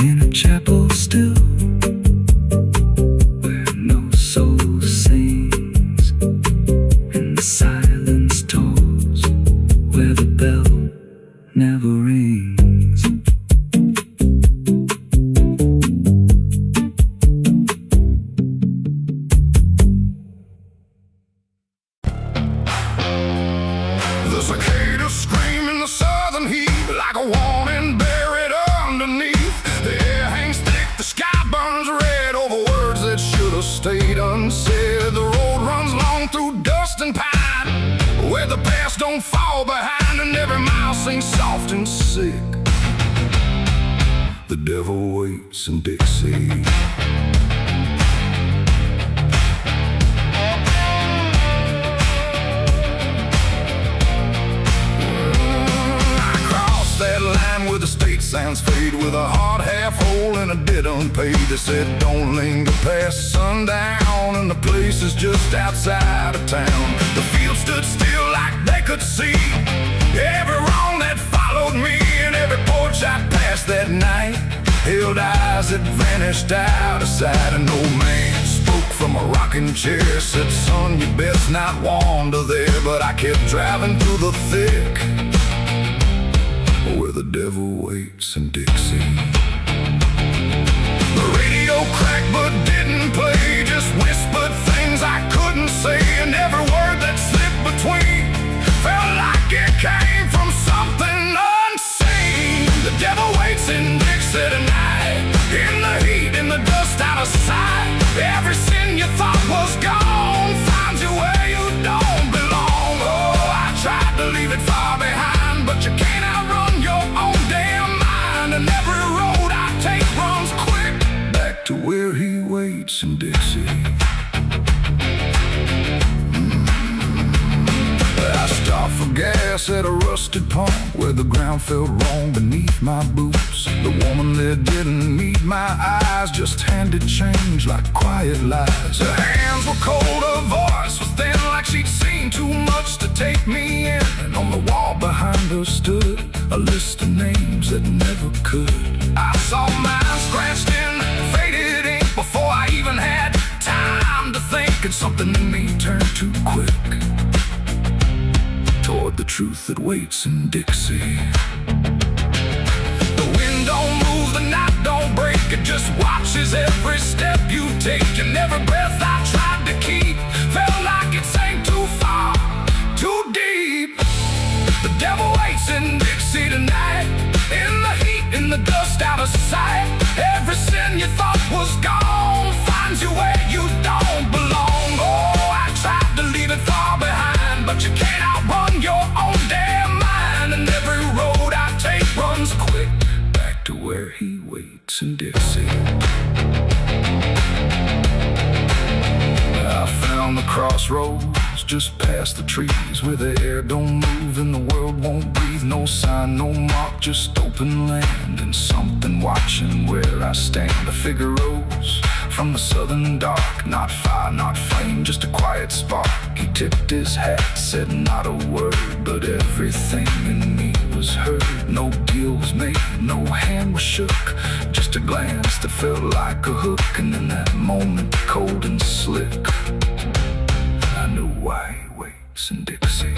in a chapel still, where no soul sings, and the silence tolls, where the bell never rings. The cicadas scream in the southern heat like a warning buried underneath. The air hangs thick, the sky burns red over words that should have stayed unsaid. The road runs long through dust and pine, where the past don't fall behind, and every mile sings soft and sick. The devil waits in Dixie. Where the state signs fade, with a heart half whole and a debt unpaid. They said don't linger past sundown, and the place is just outside of town. The field stood still like they could see every wrong that followed me, and every porch I passed that night held eyes that vanished out of sight. An old man spoke from a rocking chair, said, son, you best not wander there. But I kept driving through the thick, where the devil waits in Dixie. The radio cracked but didn't play, just whispered things I couldn't say, and every word that slipped between felt like it came from something unseen. The devil waits in Dixie tonight, in the heat, in the dust, out of sight. Every sin you thought was gone finds you where you don't belong. Oh, I tried to leave it far behind, but you can't outrun your own damn mind. And every road I take runs quick back to where he waits in Dixie. I stopped for gas at a rusted pump, where the ground felt wrong beneath my boots. The woman there didn't need my eyes, just handed change like quiet lies. Her hands were cold, her voice was thin, like she'd seen too much to take me in. And on the wall behind her stood a list of names that never could. I saw mine scratched in faded ink before I even had time to think, and something in me turned too quick toward the truth that waits in Dixie. The wind don't move, the night don't break, it just watches every step you take. And every breath I tried to keep felt like it sank too far, too deep. The devil waits in Dixie tonight, in the heat, in the dust, out of sight. Every sin you thought was gone finds you where you don't belong. Oh, I tried to leave it far behind, but you can't outrun your own damn mind. And every road I take runs quick back to where he waits in Dixie. I found the crossroads just past the trees, where the air don't move and the world won't breathe. No sign, no mark, just open land, and something watching where I stand. A figure rose from the southern dark, not fire, not flame, just a quiet spark. He tipped his hat, said not a word, but everything in me was heard. No deal was made, no hand was shook, just a glance that felt like a hook. And in that moment, cold and slick, I knew why he waits in Dixie.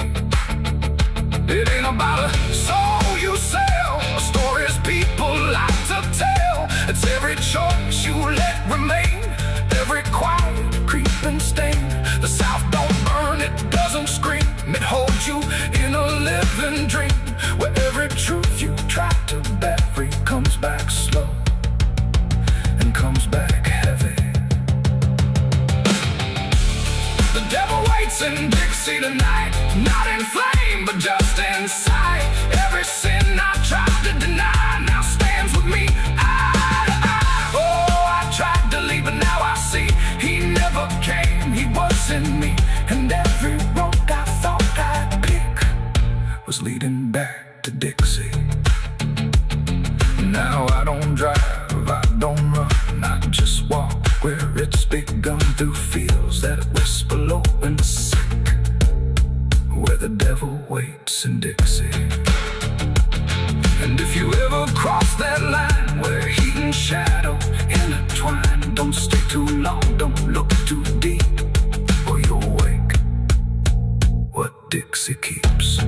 It ain't about a soul you sell, stories people like to tell. It's every choice you let remain, every quiet creeping stain. The South don't burn, it doesn't scream, it holds you in a living dream, where every truth you try to bury comes back slow and comes back heavy. The devil waits in Dixie tonight, not in flame, but just in sight. Every sin I tried to deny now stands with me eye to eye. Oh, I tried to leave, but now I see he never came, he was in me. And every road I thought I'd pick was leading back to Dixie. Now I don't drive, I don't run, I just walk where it's begun, through fields that whisper below and sick, where the devil waits in Dixie. And if you ever cross that line where heat and shadow intertwine, don't stay too long, don't look too deep, or you'll wake what Dixie keeps.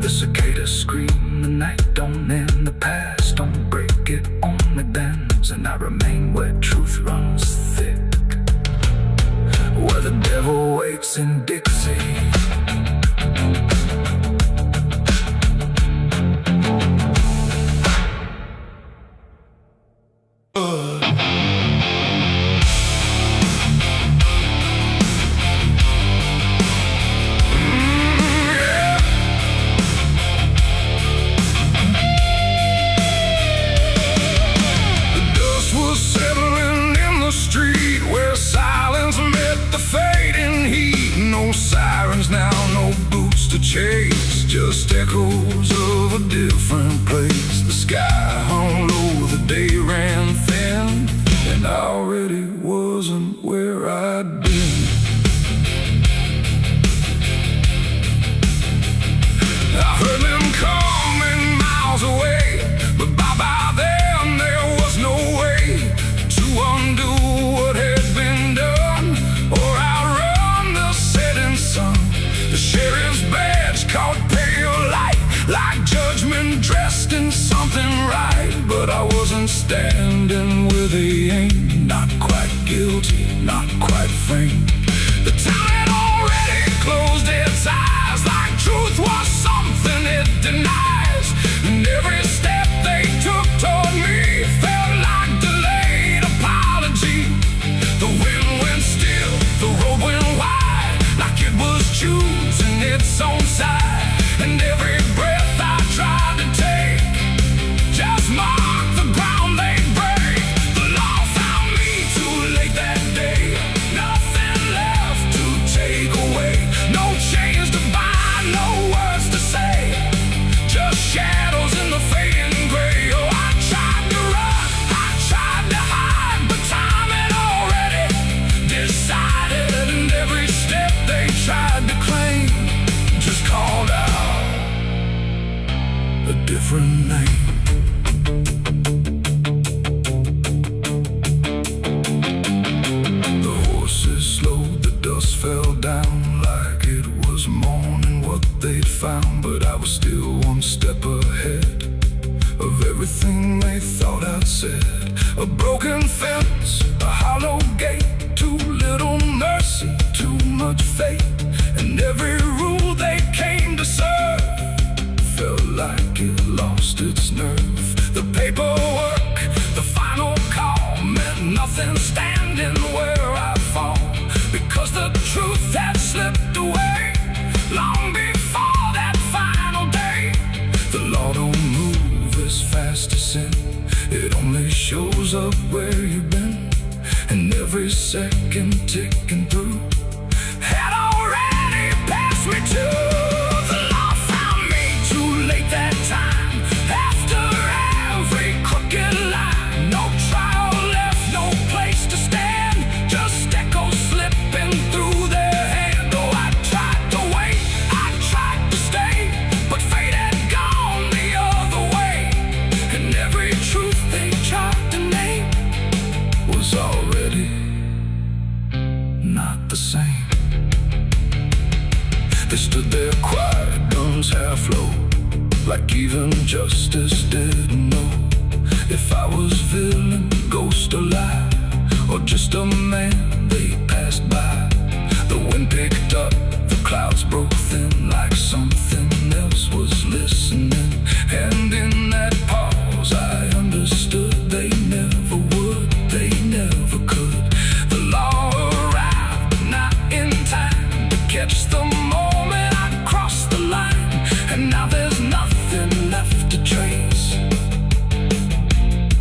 The cicadas scream, the night don't end, the past don't break, it only bends, and I remain where truth runs thick, where the devil waits in Dixie. Sirens now, no boots to chase, just echoes of a different place. The sky hung low, the day ran thin, and I already wasn't where I'd been. I heard them coming miles away, but by then there was no way to undo what had been done or outrun the setting sun. The sheriff's badge caught pale light, like judgment dressed in something right. But I wasn't standing where they aimed, not quite guilty, not quite framed. The town had already closed its eyes, like truth was something it denies. And every step they took toward me felt like delayed apology. The wind went still, the road went wide, like it was choosing its own side. And every breath I tried to take just marked the ground they break. The law found me too late that day, nothing left to take away, no chains to bind, no words to say, just shadows in the fading gray. Oh, I tried to run, I tried to hide, but time had already decided. And every step they tried to claim just called out a different name. The horses slowed, the dust fell down like it was morning what they'd found. But I was still one step ahead of everything they thought I'd said. A broken fence, a hollow gate, too little mercy, too much fate. And every rule they came to serve felt like it lost its nerve. The paperwork, the final call, meant nothing standing where I fall, because the truth had slipped away long before that final day. The law don't move as fast as sin, it only shows up where you've been. And every second ticking through had already passed me too. The law found me too late that time, after every crooked line. No trial left, no place to stand, just echoes slipping through their hand. Oh, I tried to wait, I tried to stay, but fate had gone the other way. And every truth they tried to name was already not the same. They stood there quiet, guns half low, like even justice didn't know if I was villain, ghost or lie, or just a man they passed by. The wind picked up, the clouds broke thin, like something else was listening. And in that pause I understood they never would, they never could. The law arrived, but not in time to catch the moment I crossed the line. And now there's nothing left to trace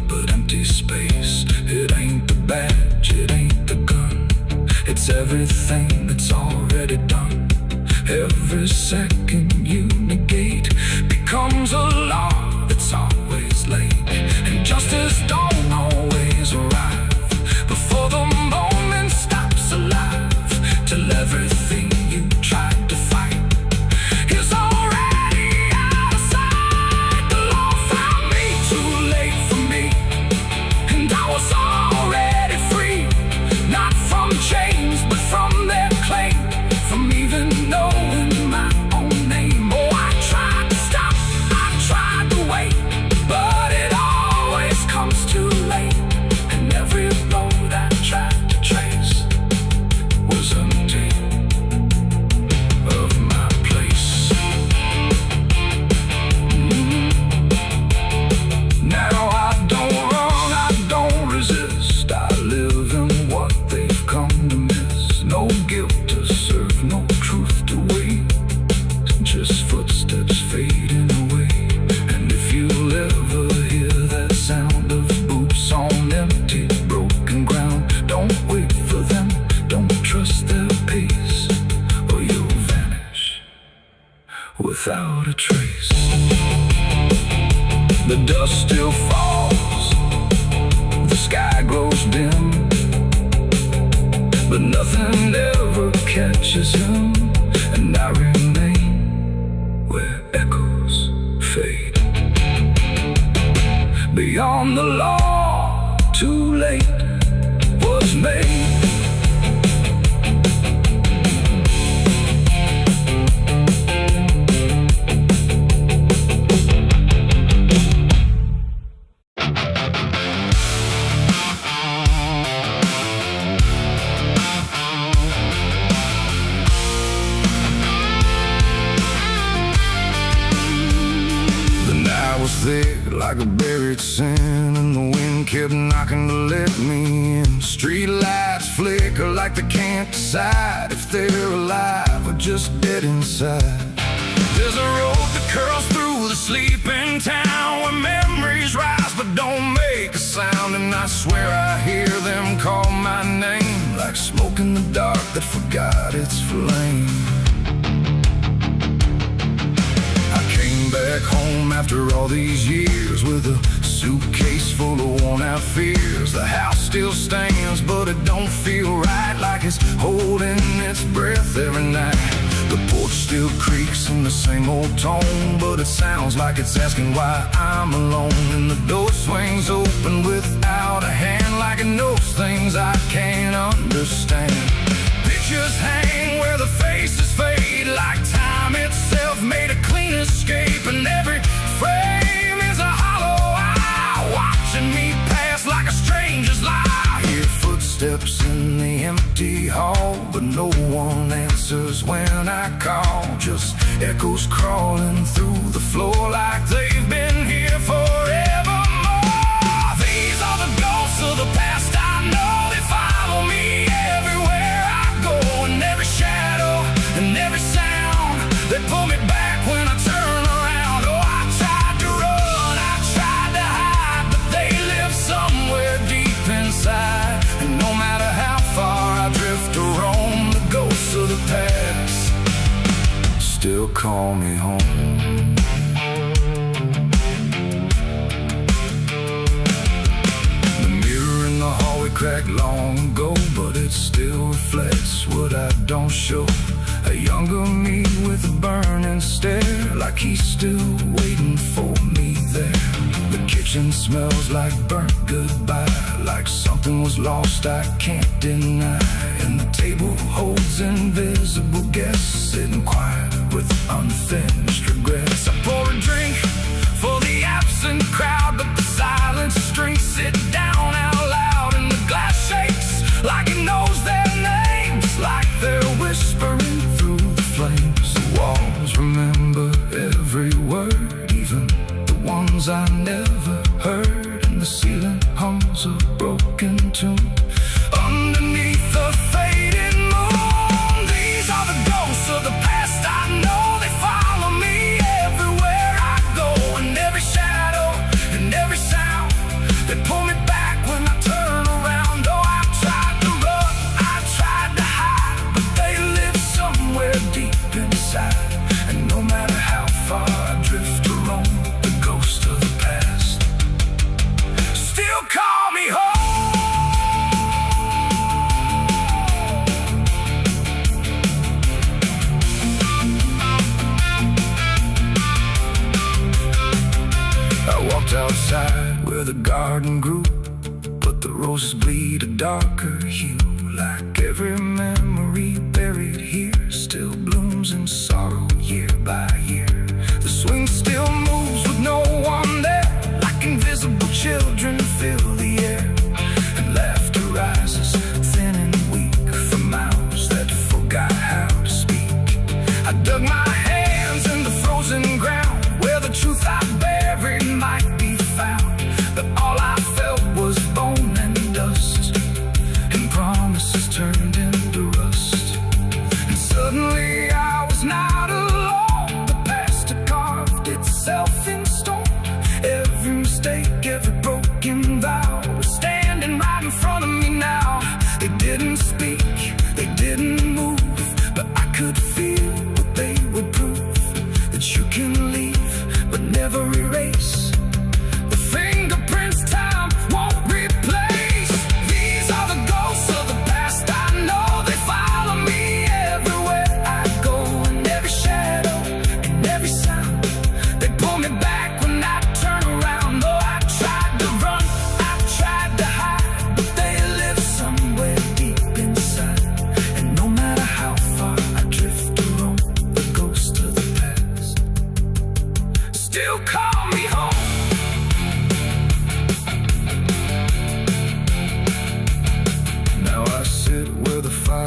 but empty space. It ain't the badge, it ain't the gun, it's everything that's already done. Every second you negate becomes a law that's always late. And justice don't always arrive before the moment stops alive. without a trace. The dust still falls, the sky grows dim, but nothing ever catches him, and I remain where echoes fade. Beyond the law, too late was made. Thick like a buried sin, and the wind kept knocking to let me in. Street lights flicker like they can't decide if they're alive or just dead inside. There's a road that curls through the sleeping town, where memories rise but don't make a sound. And I swear I hear them call my name, like smoke in the dark that forgot its flame. Back home after all these years, with a suitcase full of worn-out fears. The house still stands, but it don't feel right, like it's holding its breath every night. The porch still creaks in the same old tone, but it sounds like it's asking why I'm alone. And the door swings open without a hand, like it knows things I can't understand. Pictures hang where the faces fade, like time itself made a clean escape. And every frame is a hollow eye, watching me pass like a stranger's lie. I hear footsteps in the empty hall, but no one answers when I call. Just echoes crawling through the floor like they've been here forevermore. These are the ghosts of the past I know. They follow me everywhere I go, and every shadow and every sound, they pull me back when I turn around. Oh, I tried to run, I tried to hide, but they live somewhere deep inside. And no matter how far I drift or roam, the ghosts of the past still call me home. The mirror in the hallway cracked long ago, but it still reflects what I don't show. A younger me with a burning stare, like he's still waiting for me there. The kitchen smells like burnt goodbye, like something was lost I can't deny. And the table holds invisible guests, sitting quiet with unfinished regrets. I pour a drink for the absent crowd, but the silence drinks sit down out loud. And the glass shakes like it knows their names, like they're whispering through the flames. The walls remember every word, even the ones I never heard. And the ceiling hums a broken tune underneath the fading moon. These are the ghosts of the past I know. They follow me everywhere I go, and every shadow and every sound, they pull me back when I turn around. Oh, I tried to run, I tried to hide, but they live somewhere deep inside. And no matter how far I drift or roam, the ghost of the past still call me home. I walked outside where the garden grew, but the roses bleed a darker hue. Like every memory buried here still blooms in sorrow year by year. The swing still moves with no one there, like invisible children fill the air. And laughter rises thin and weak from mouths that forgot how to speak. I dug my hands in the frozen ground, where the truth I buried might be found. But all I felt was bone and dust, and promises turned into rust. And suddenly I was not alone. The past had carved itself in stone. Every mistake, every broken vow was standing right in front of me now. They didn't speak, they didn't move, but I could feel what they would prove. That you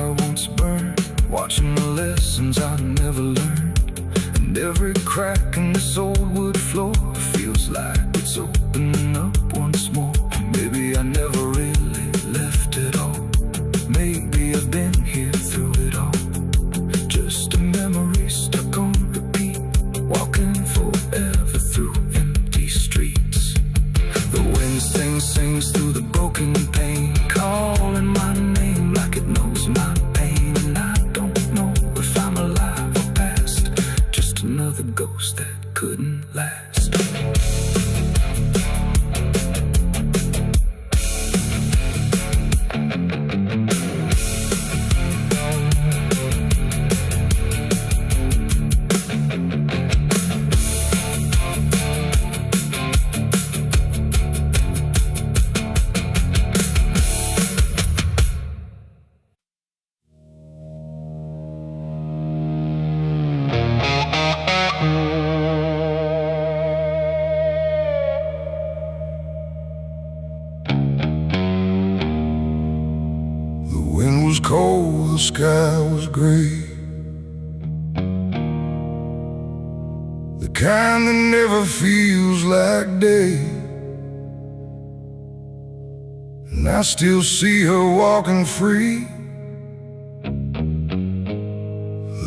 I once burned, watching the lessons I've never learned. And every crack in this old wood floor feels like it's opening up once more. Maybe I never really left it all. Maybe I've been here through it all. Just a memory stuck on repeat, walking forever through empty streets. The wind sings through the broken pane, calling my name like it knows my pain. And I don't know if I'm alive or past, just another ghost that couldn't last. The wind was cold, the sky was gray, the kind that never feels like day. And I still see her walking free,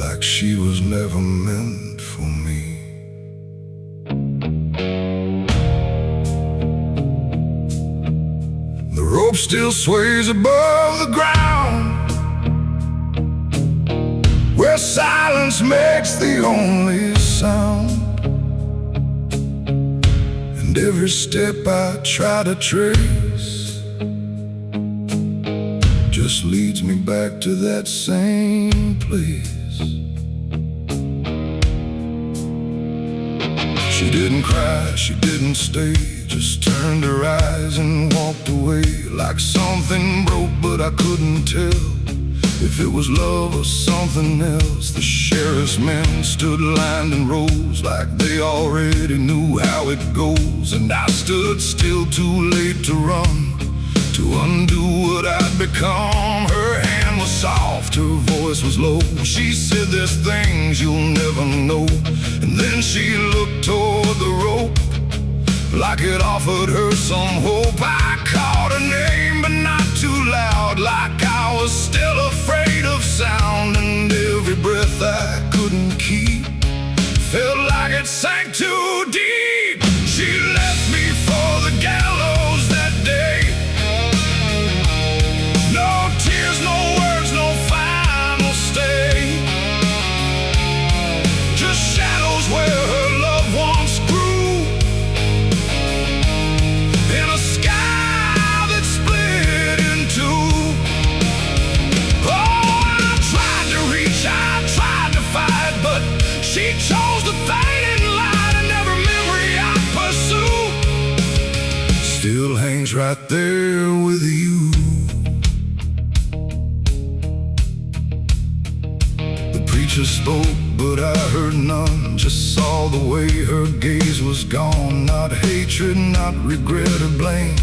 like she was never meant for me. The rope still sways above the ground, where silence makes the only sound. And every step I try to trace just leads me back to that same place. She didn't cry, she didn't stay, just turned her eyes and walked away. Like something broke, but I couldn't tell if it was love or something else. The sheriff's men stood lined in rows, like they already knew how it goes. And I stood still, too late to run, to undo what I'd become. Her hand was soft, her voice was low. She said, "There's things you'll never know." And then she looked toward the rope, like it offered her some hope. I called her name, but not too loud, like I was still afraid of sound. And every breath I couldn't keep felt like it sank too deep. She left me for the gallows that day. No tears, no words, no final stay, just shadows where her loved ones grew, in a sky that split in two. Oh, I tried to reach, I tried to fight, but she chose the fading light, and every memory I pursue still hangs right there with you. The preacher spoke, but I heard none, just saw the way her gaze was gone. Not hatred, not regret or blame,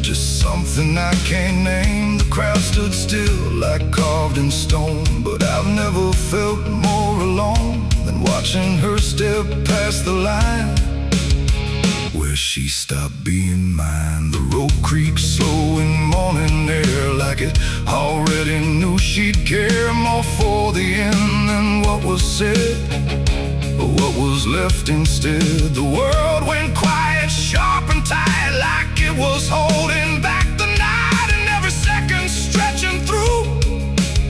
just something I can't name. The crowd stood still, like carved in stone, but I've never felt more alone than watching her step past the line where she stopped being mine. The rope creaks slow in morning air, like it already knew she'd care more for the end than what was said, or what was left instead. The world went quiet, sharp and tight, like it was holding back the night. And every second stretching through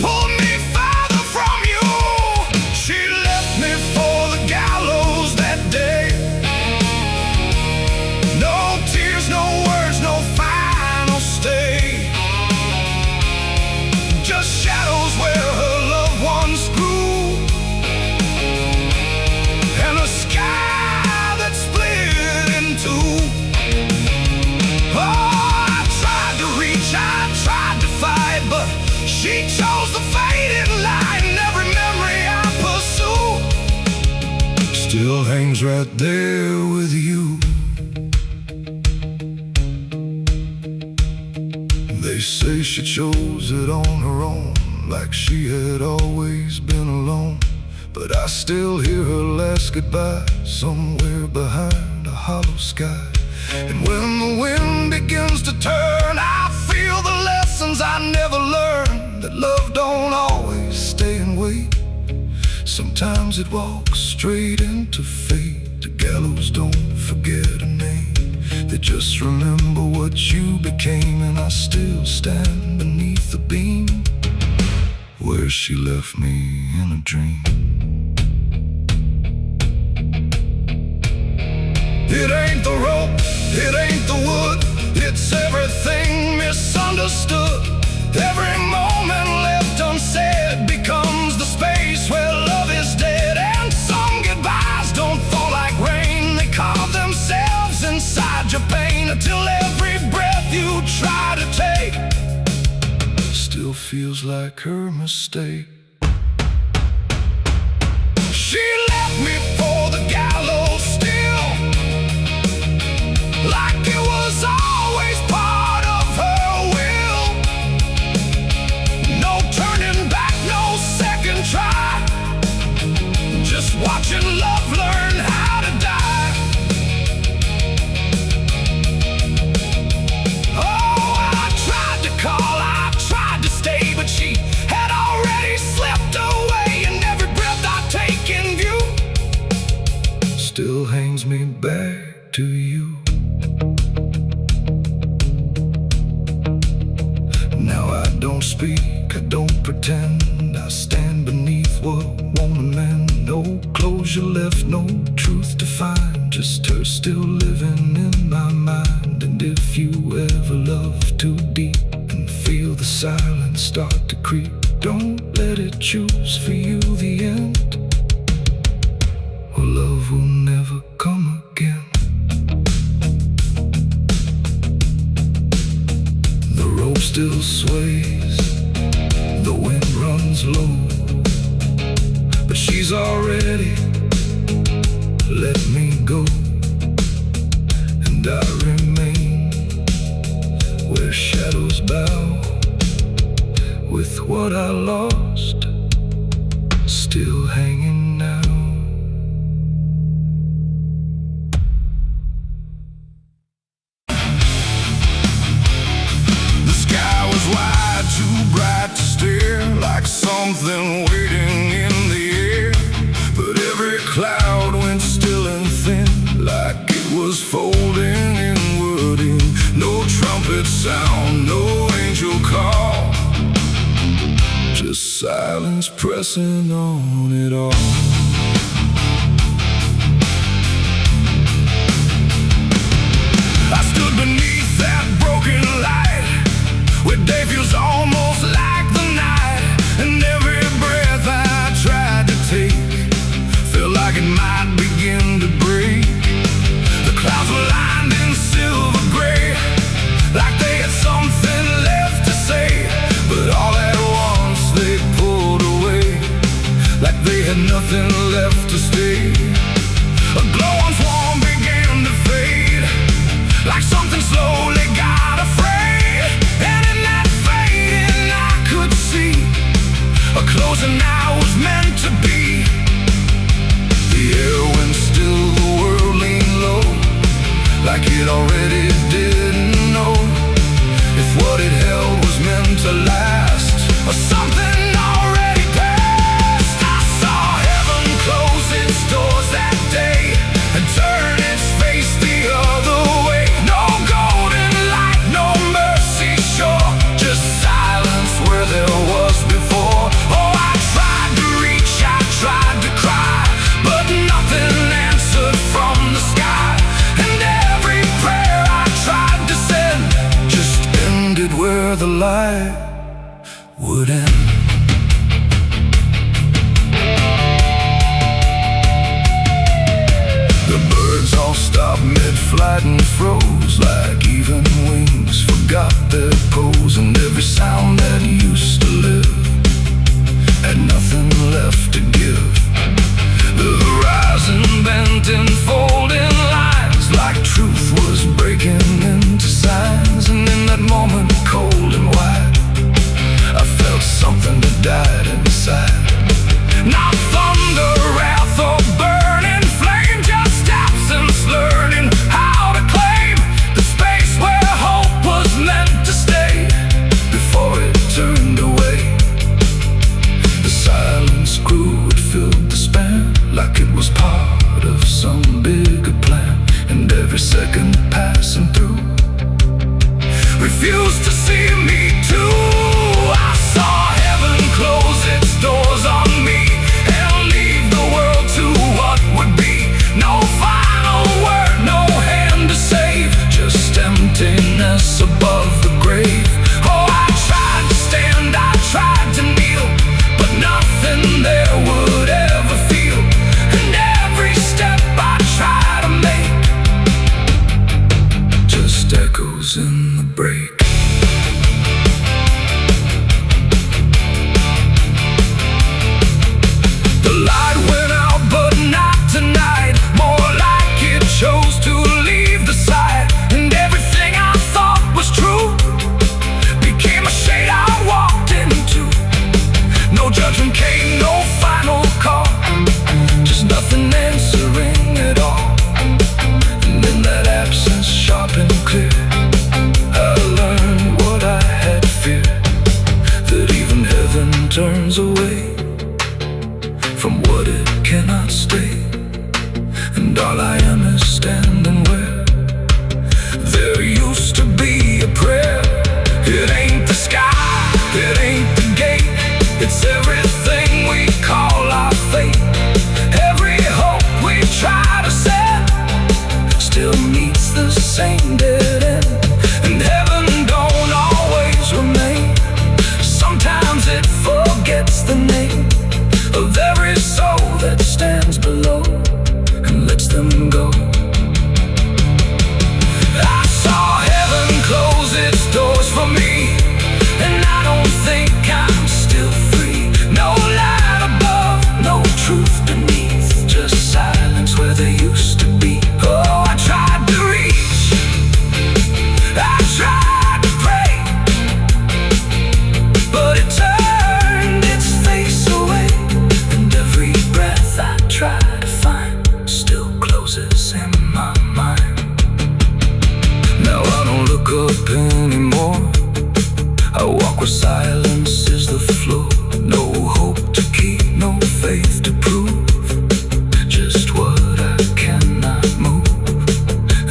pulled me farther from you. She left me for the gallows that day. No tears, no words, no final stay, just shadows where her loved ones grew, and a sky that split in two. Oh, I tried to reach, I tried to fight, but she chose the fading light, and every memory I pursue still hangs right there with you. They say she chose it on her own, like she had always been alone. But I still hear her last goodbye somewhere behind a hollow sky. And when the wind begins to turn, I feel the lessons I never learned, that love don't always stay and wait. Sometimes it walks straight into fate. The gallows don't forget a name, they just remember what you became. And I still stand beneath the beam where she left me in a dream. It ain't the rope, it ain't the wood, it's everything misunderstood. Every moment left unsaid becomes the space where love is dead. And some goodbyes don't fall like rain, they carve themselves inside your pain, until every breath you try to take still feels like her mistake. She left me for the gallows still, like it was always part of her will. No turning back, no second try, just watching love learn how to die. Oh, I tried to call, I tried to stay, but she had already slipped away. And every breath I take in view still hangs me back to you. Now I don't speak, I don't pretend, I stand beneath what won't amend. No closure left, no truth to find, just her still living in my mind. And if you ever love too deep and feel the silence start to creep, don't let it choose for you the end, or love will never come again. The rope still sways, the wind runs low, but she's already let me go. And I remain where shadows bow, with what I lost still hanging now. The sky was wide, too bright to stare, like something waiting in the air. But every cloud went still and thin, like it was folding inward in. No trumpet sound, no angel call, just silence pressing on it all. I stood beneath that broken light, where day feels almost like the night. And every breath I tried to take felt like it might begin to break. The clouds were lined in silver gray, like they had something left to say. But all at once they pulled away, like they had nothing grew, it filled the span, like it was part of some bigger plan. And every second passing through refused to see me too. I saw heaven close its doors on me and leave the world to what would be. No final word, no hand to save, just emptiness above the grave. Oh, I tried to stand, I tried to kneel, but nothing there would ever feel. And every step I try to make just echoes in the break. The light went out, but not tonight. More like it chose to leave the side. And everything I thought was true became a shade I walked into. No judgment came, no final call, just nothing answering at all. And in that absence, sharp and clear, I learned what I had feared, that even heaven turns away from what it cannot stay. And all I am is standing where there used to be a prayer. It ain't the sky, it ain't the gate, it's everything we call our fate. Every hope we try to set still meets the same dead end. And heaven don't always remain, sometimes it forgets the name of every soul that stands below and lets them go. I saw heaven close its doors for me, and I don't think I'm still free. No light above, no truth beneath, just silence where there used to be. Oh, I tried to reach, I tried to pray, but it turned its face away. And every breath I try to find still closes in my mind. Now I don't look up anymore, I walk where silence is the floor. No hope to keep, no faith to prove, just what I cannot move.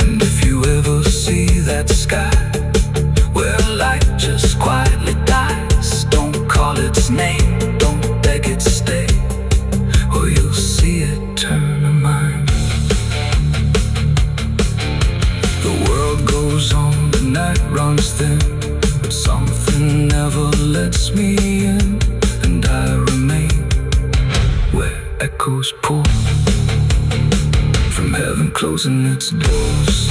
And if you ever see that sky where light just quietly dies, don't call its name, don't beg it stay, or you'll see it turn a mind. The world goes on, the night runs thin, but something never lets me in. And I remain where echoes pour from heaven closing its doors.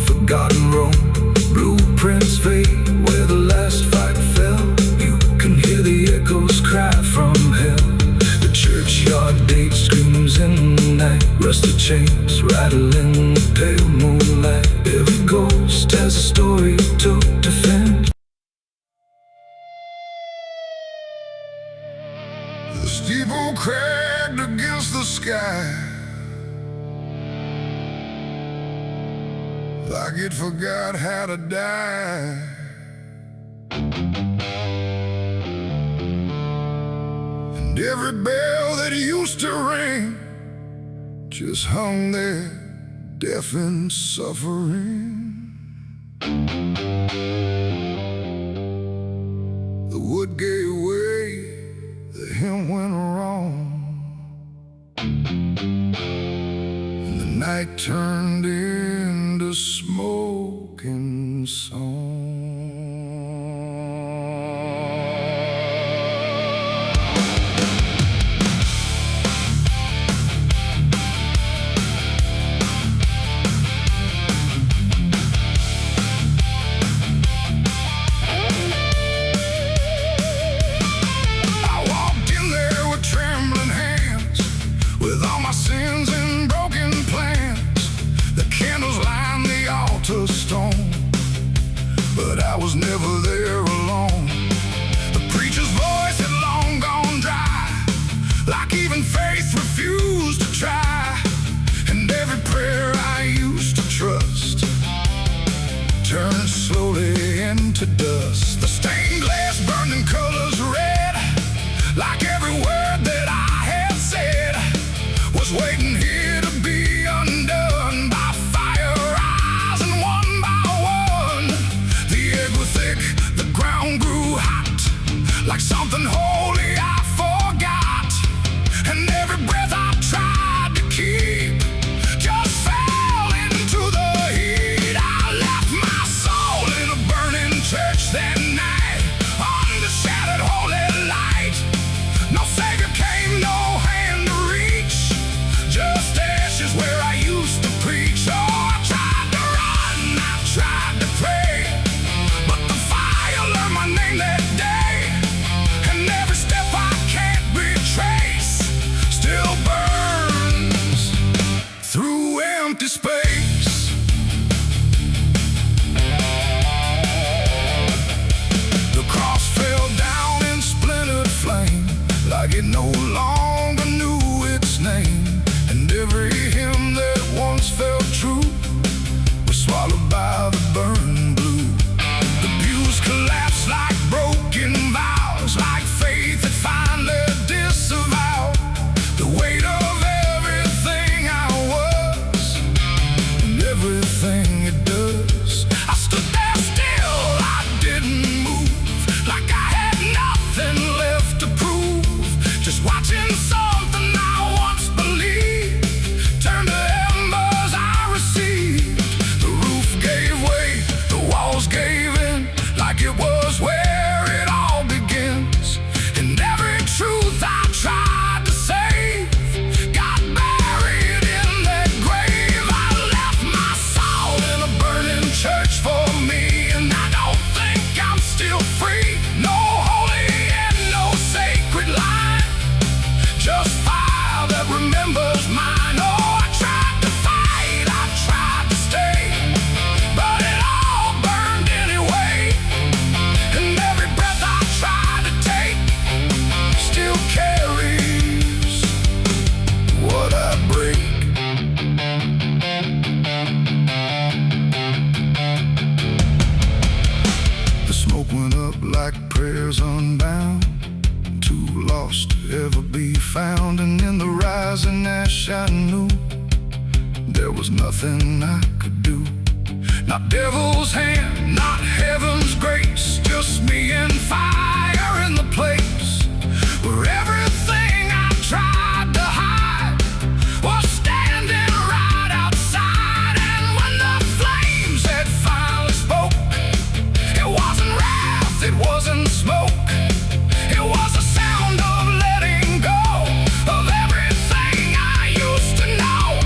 Forgotten roam, blueprints fade where the last fight fell. You can hear the echoes cry from hell. The churchyard date screams in the night, rusted chains rattle in the pale moonlight. Every ghost has a story to defend. The steeple cracked against the sky, like it forgot how to die. And every bell that used to ring just hung there, deaf and suffering. The wood gave way, the hymn went wrong, and the night turned into smoking song. but I was never there alone. The preacher's voice had long gone dry, like even faith refused to try. And every prayer I used to trust turned slowly into dust. The stained glass burned in colors red, like every word that I had said was waiting here to be undone by fire eyes. And one by one, the air grew thick, the ground grew hot, like something holy I forgot. And every breath I tried to keep just fell into the heat. I left my soul in a burning church that night, under shattered holy light. No savior came, no hand to reach, just ashes where I used to preach. Oh, I tried to run, I tried to pray, but the fire learned my name that day. And every step I can't retrace still burns through empty space. The cross fell down in splintered flame, like it no longer knew its name. And every hymn that once felt true was swallowed by the burning blue. The pews collapsed like broken vows, like faith that finally disavowed the weight of everything I was and everything it does. I stood there still, I didn't move, like I had nothing left to prove, just watching something I once believed turn to embers I received. The roof gave way, the walls gave in, like it was where it all begins. And every truth I tried to save got buried in that grave. I left my soul in a burning church for me, and I don't think I'm still free. No holy and no sacred line, just fire that remembers mine. Oh, I tried to fight, I tried to stay, but it all burned anyway. And every breath I tried to take still carries what I break. The smoke went up like prayers unbound, too lost to ever be found. And in the rising ash I knew there was nothing I could do. Not devil's hand, not heaven's grace, just me and fire in the place where everything I tried to hide was standing right outside. And when the flames had finally spoke, it wasn't wrath, it wasn't smoke, it was a sound of letting go of everything I used to know.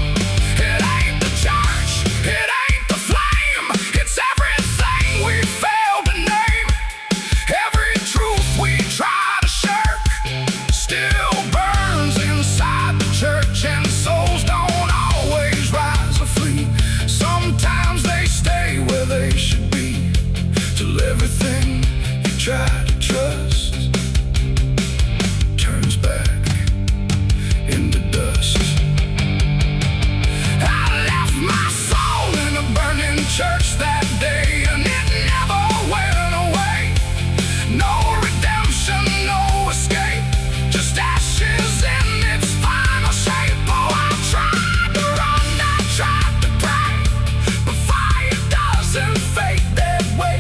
It ain't the church, it ain't the flame, it's everything we failed to name. Every truth we try to shirk still burns inside the church. And souls don't always rise or flee, sometimes they stay where they should be, till everything you try to trust turns back into dust. I left my soul in a burning church that day, and it never went away. No redemption, no escape, just ashes in its final shape. Oh, I tried to run, I tried to pray, but fire doesn't fade that way.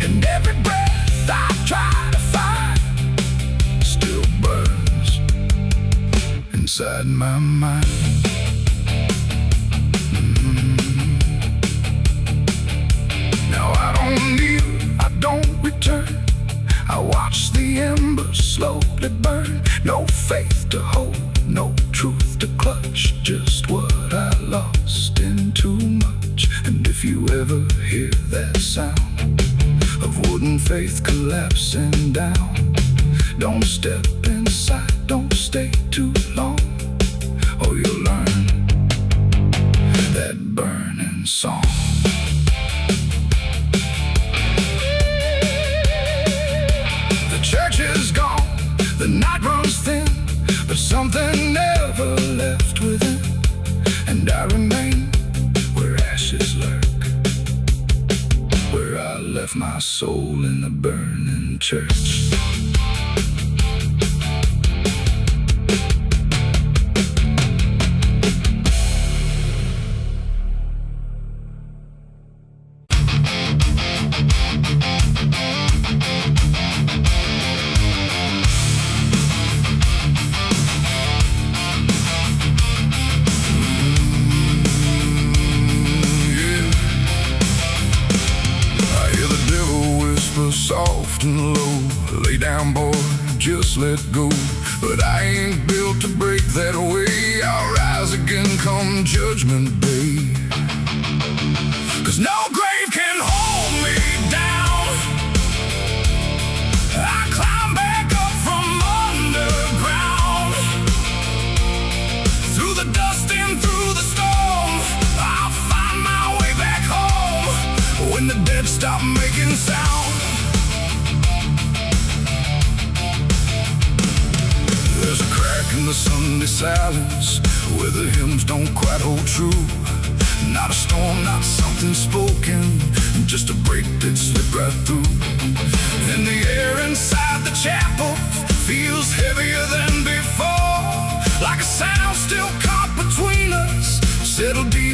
And every breath I try to find still burns inside my mind. Now I don't kneel, I don't return, I watch the embers slowly burn. No faith to hold, no truth to clutch, just what I lost in too much. And if you ever hear that sound of wooden faith collapsing down, don't step inside, don't stay too long, or you'll learn that burning song. The night runs thin, but something never left within, and I remain where ashes lurk, where I left my soul in the burning church. Soft and low, lay down boy, just let go. But I ain't built to break that way. I'll rise again come judgment day. 'Cause no grave can hold me down. I climb back up from underground, through the dust and through the storm. I'll find my way back home when the dead stop making sound. There's a crack in the Sunday silence where the hymns don't quite hold true. Not a storm, not something spoken, just a break that slipped right through. And the air inside the chapel feels heavier than before, like a sound still caught between us, settled deep